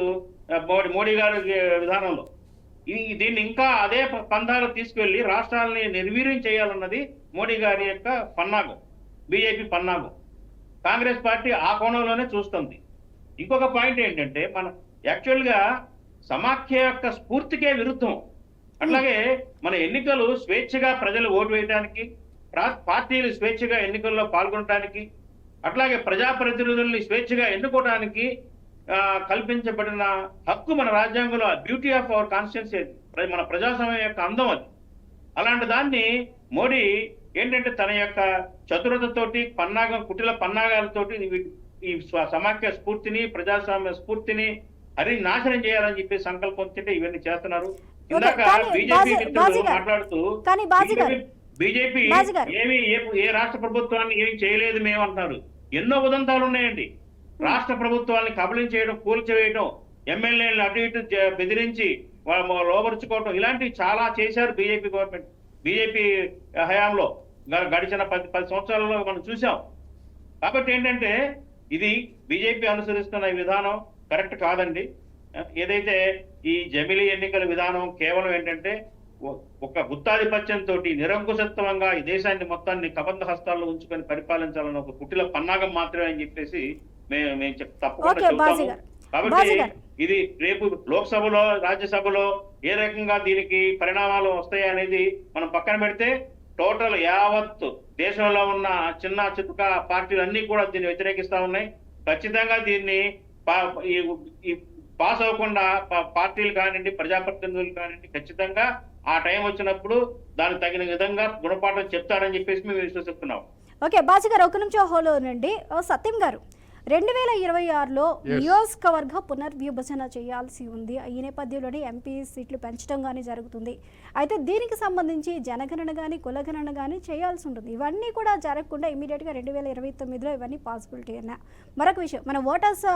మోడీ గారి విధానంలో. దీన్ని ఇంకా అదే పందాలు తీసుకెళ్లి రాష్ట్రాలని నిర్వీర్యం చేయాలన్నది మోడీ గారి యొక్క పన్నాగం, బీజేపీ పన్నాగం. కాంగ్రెస్ పార్టీ ఆ కోణంలోనే చూస్తుంది. ఇంకొక పాయింట్ ఏంటంటే, మన యాక్చువల్గా సమాఖ్య యొక్క స్ఫూర్తికే విరుద్ధం. అట్లాగే మన ఎన్నికలు స్వేచ్ఛగా ప్రజలు ఓటు వేయడానికి, పార్టీలు స్వేచ్ఛగా ఎన్నికల్లో పాల్గొనడానికి, అట్లాగే ప్రజాప్రతినిధుల్ని స్వేచ్ఛగా ఎన్నుకోవడానికి కల్పించబడిన హక్కు మన రాజ్యాంగంలో బ్యూటీ ఆఫ్ అవర్ కాన్స్టిట్యున్సీ, మన ప్రజాస్వామ్యం యొక్క అందం అది. అలాంటి దాన్ని మోడీ ఏంటంటే తన యొక్క చతురతతోటి కుటిల పన్నాగాలతోటి ఈ సమాఖ్య స్ఫూర్తిని, ప్రజాస్వామ్య స్ఫూర్తిని నాశనం చేయాలని చెప్పి సంకల్పంతో ఇవన్నీ చేస్తున్నారు. ఇందాక బీజేపీ మిత్రులు మాట్లాడుతూ బీజేపీ ఏ రాష్ట్ర ప్రభుత్వాన్ని ఏమి చేయలేదు మేము అంటున్నారు. ఎన్నో ఉదంతాలు ఉన్నాయండి. రాష్ట్ర ప్రభుత్వాన్ని కబళించేయడం, కూల్చివేయడం, ఎమ్మెల్యేలను అటు ఇటు బెదిరించి లోబరుచుకోవడం, ఇలాంటివి చాలా చేశారు బీజేపీ గవర్నమెంట్. బీజేపీ హయాంలో గడిచిన 10 సంవత్సరాలలో మనం చూసాం. కాబట్టి ఏంటంటే ఇది బీజేపీ అనుసరిస్తున్న ఈ విధానం కరెక్ట్ కాదండి. ఏదైతే ఈ జమిలీ ఎన్నికల విధానం కేవలం ఏంటంటే ఒక గుత్తాధిపత్యంతో నిరంకుశత్వంగా ఈ దేశాన్ని మొత్తాన్ని కబంధ హస్తాల్లో ఉంచుకొని పరిపాలించాలన్న ఒక కుటిల పన్నాగం మాత్రమే అని చెప్పేసి మేము తప్పకుండా చెప్తాము. కాబట్టి ఇది రేపు లోక్సభలో, రాజ్యసభలో ఏ రకంగా దీనికి పరిణామాలు వస్తాయి అనేది మనం పక్కన పెడితే, టోటల్ యావత్ దేశంలో ఉన్న చిన్న చితుక పార్టీలు అన్ని కూడా దీన్ని వ్యతిరేకిస్తా ఉన్నాయి. ఖచ్చితంగా దీన్ని పాస్ అవ్వకుండా పార్టీలు కానివ్వండి, ప్రజాప్రతినిధులు కానివ్వండి, ఖచ్చితంగా ఆ టైం వచ్చినప్పుడు దానికి తగిన విధంగా గుణపాఠం చెప్తారని చెప్పేసి మేము విశ్వసిస్తున్నాం. ఓకే బాజీ గారు, ఒక నిమిషం హోలో నుండి సత్యం గారు, 2026లో నియోజకవర్గ పునర్విభజన చేయాల్సి ఉంది. ఈ నేపథ్యంలోనే ఎంపీ సీట్లు పెంచడం కానీ జరుగుతుంది. అయితే దీనికి సంబంధించి జనగణన కానీ కులగణన కానీ చేయాల్సి ఉంటుంది. ఇవన్నీ కూడా జరగకుండా ఇమీడియట్గా 2029లో ఇవన్నీ పాసిబిలిటీ అన్న మరొక విషయం, మన ఓటర్స్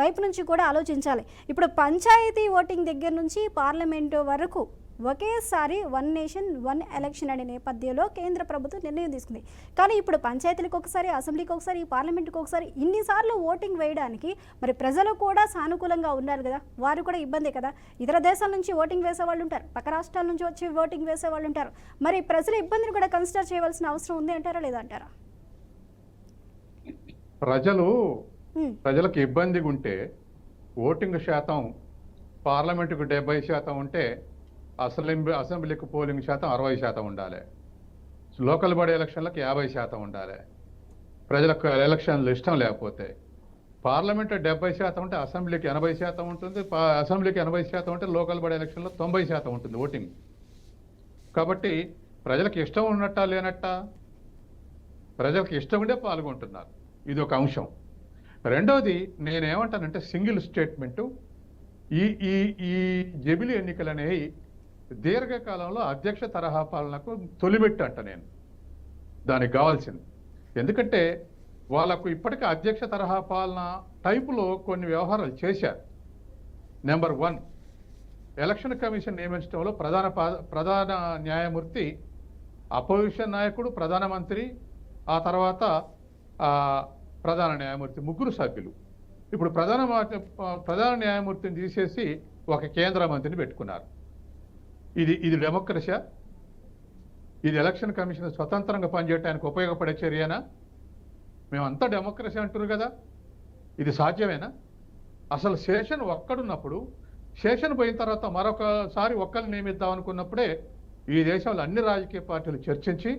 వైపు నుంచి కూడా ఆలోచించాలి. ఇప్పుడు పంచాయతీ ఓటింగ్ దగ్గర నుంచి పార్లమెంటు వరకు ఒకేసారి వన్ నేషన్ వన్ ఎలక్షన్ అనే నేపథ్యంలో కేంద్ర ప్రభుత్వం నిర్ణయం తీసుకుంది. కానీ ఇప్పుడు పంచాయతీలకు ఒకసారి, అసెంబ్లీకి ఒకసారి, పార్లమెంటుకు ఒకసారి ఇన్నిసార్లు ఓటింగ్ వేయడానికి మరి ప్రజలు కూడా సానుకూలంగా ఉన్నారు కదా, వారు కూడా ఇబ్బందే కదా. ఇతర దేశాల నుంచి ఓటింగ్ వేసే వాళ్ళు ఉంటారు, పక్క రాష్ట్రాల నుంచి వచ్చి ఓటింగ్ వేసే వాళ్ళు ఉంటారు. మరి ప్రజల ఇబ్బందిని కూడా కన్సిడర్ చేయవలసిన అవసరం ఉంది అంటారా లేదా అంటారా? ప్రజలకు ఇబ్బందిగా ఉంటే ఓటింగ్ శాతం పార్లమెంటుకు 70% ఉంటే అసెంబ్లీకి పోలింగ్ శాతం 60% ఉండాలి. లోకల్ బాడీ ఎలక్షన్లకు 50% ఉండాలి. ప్రజలకు ఎలక్షన్లు ఇష్టం లేకపోతే పార్లమెంట్ 70% ఉంటే అసెంబ్లీకి 80% ఉంటుంది, అసెంబ్లీకి 80% ఉంటే లోకల్ బాడీ ఎలక్షన్లో 90% ఉంటుంది ఓటింగ్. కాబట్టి ప్రజలకు ఇష్టం ఉన్నట్టా లేనట్టా? ప్రజలకు ఇష్టం ఉండే పాల్గొంటున్నారు. ఇది ఒక అంశం. రెండవది నేనేమంటానంటే సింగిల్ స్టేట్మెంటు, ఈ జమిలీ ఎన్నికలు అనేవి దీర్ఘకాలంలో అధ్యక్ష తరహా పాలనకు తొలిమెట్టు అంట నేను దానికి కావాల్సింది. ఎందుకంటే వాళ్ళకు ఇప్పటికే అధ్యక్ష తరహా పాలన టైపులో కొన్ని వ్యవహారాలు చేశారు. నెంబర్ 1, ఎలక్షన్ కమిషన్ నియమించడంలో ప్రధాన న్యాయమూర్తి, అపోజిషన్ నాయకుడు, ప్రధానమంత్రి, ఆ తర్వాత ప్రధాన న్యాయమూర్తి, ముగ్గురు సభ్యులు. ఇప్పుడు ప్రధాన న్యాయమూర్తిని తీసేసి ఒక కేంద్ర మంత్రిని పెట్టుకున్నారు. ఇది డెమోక్రసీ? ఇది ఎలక్షన్ కమిషన్ స్వతంత్రంగా పనిచేయడానికి ఉపయోగపడే చర్యనా? మేమంతా డెమోక్రసీ అంటున్నారు కదా, ఇది సాధ్యమేనా? అసలు సెషన్ ఒక్కడున్నప్పుడు, సెషన్ పోయిన తర్వాత మరొకసారి ఒక్కరిని నియమిద్దాం అనుకున్నప్పుడే ఈ దేశంలో అన్ని రాజకీయ పార్టీలు చర్చించి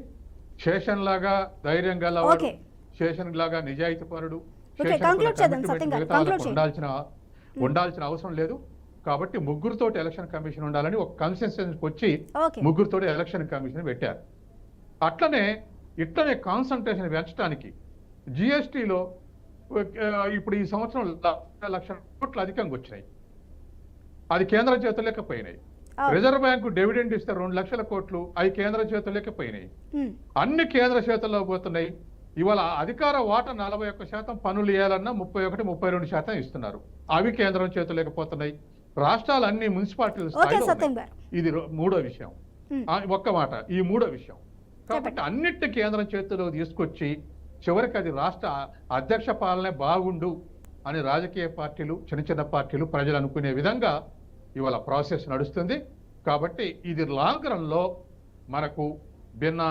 సెషన్ లాగా ధైర్యం గలవాడు, సెషన్ లాగా నిజాయితీపరుడు, ఉండాల్సిన అవసరం లేదు. కాబట్టి ముగ్గురుతోటి ఎలక్షన్ కమిషన్ ఉండాలని ఒక కన్సెన్సస్ వచ్చి ముగ్గురుతోటి ఎలక్షన్ కమిషన్ పెట్టారు. ఇట్లనే కాన్సంట్రేషన్ పెంచడానికి జిఎస్టీలో ఇప్పుడు ఈ సంవత్సరం 1,00,000 కోట్లు అధికంగా వచ్చినాయి. అది కేంద్ర చేతుల్లోకి పోయినాయి. రిజర్వ్ బ్యాంకు డివిడెండ్ ఇస్తే 2,00,000 కోట్లు అవి కేంద్ర చేతుల్లోకి పోయినాయి. అన్ని కేంద్ర చేతుల్లో పోతున్నాయి. ఇవాళ అధికార వాటా 41%, పనులు ఇవ్వాలన్నా 31-32% ఇస్తున్నారు. అవి కేంద్రం చేతుల్లోకి పోతున్నాయి. రాష్ట్రాలన్నీ మున్సిపాలిటీలు స్థాయిలో. ఇది మూడో విషయం. ఒక్క మాట, ఈ మూడో విషయం. కాబట్టి అన్నిటి కేంద్రం చేతుల్లో తీసుకొచ్చి చివరికి అది రాష్ట్ర అధ్యక్ష పాలనే బాగుండు అని రాజకీయ పార్టీలు, చిన్న పార్టీలు, ప్రజలు అనుకునే విధంగా ఇవాళ ప్రాసెస్ నడుస్తుంది. కాబట్టి ఇది లాంగ్ రన్లో మనకు భిన్న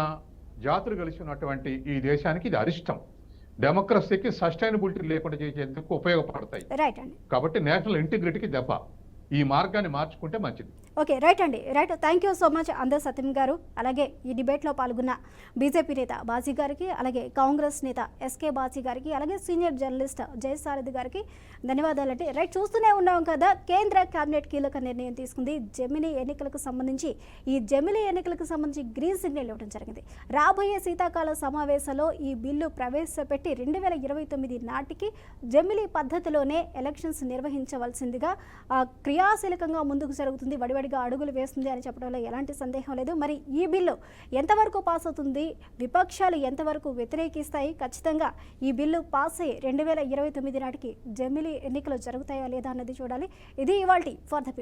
జాతులు కలిసి ఉన్నటువంటి ఈ దేశానికి ఇది అరిష్టం. డెమోక్రసీకి సస్టైనబిలిటీ లేకుండా చేసేందుకు ఉపయోగపడతాయి. కాబట్టి నేషనల్ ఇంటిగ్రిటీకి దెబ్బ. ఈ మార్గాన్ని మార్చుకుంటే మంచిది. ఓకే, రైట్ అండి, right. Thank you so much అందర్ సత్యం గారు. అలాగే ఈ డిబేట్లో పాల్గొన్న బీజేపీ నేత బాజీ గారికి, అలాగే కాంగ్రెస్ నేత ఎస్కే బాజీ గారికి, అలాగే సీనియర్ జర్నలిస్ట్ జయసారథి గారికి ధన్యవాదాలండి. రైట్, చూస్తూనే ఉన్నాం కదా, కేంద్ర కేబినెట్ కీలక నిర్ణయం తీసుకుంది. జమిలీ ఎన్నికలకు సంబంధించి గ్రీన్ సిగ్నల్ ఇవ్వడం జరిగింది. రాబోయే శీతాకాల సమావేశంలో ఈ బిల్లు ప్రవేశపెట్టి 2029 నాటికి జమిలీ పద్ధతిలోనే ఎలక్షన్స్ నిర్వహించవలసిందిగా క్రియాశీలకంగా ముందుకు జరుగుతుంది, వడివడిగా అడుగులు వేస్తుంది అని చెప్పడంలో ఎలాంటి సందేహం లేదు. మరి ఈ బిల్లు ఎంతవరకు పాస్ అవుతుంది, విపక్షాలు ఎంతవరకు వ్యతిరేకిస్తాయి, ఖచ్చితంగా ఈ బిల్లు పాస్ అయ్యి 2029 నాటికి జమిలీ ఎన్నికలు జరుగుతాయా లేదా అన్నది చూడాలి. ఇది ఇవాల్టి ఫర్ ద పీపుల్.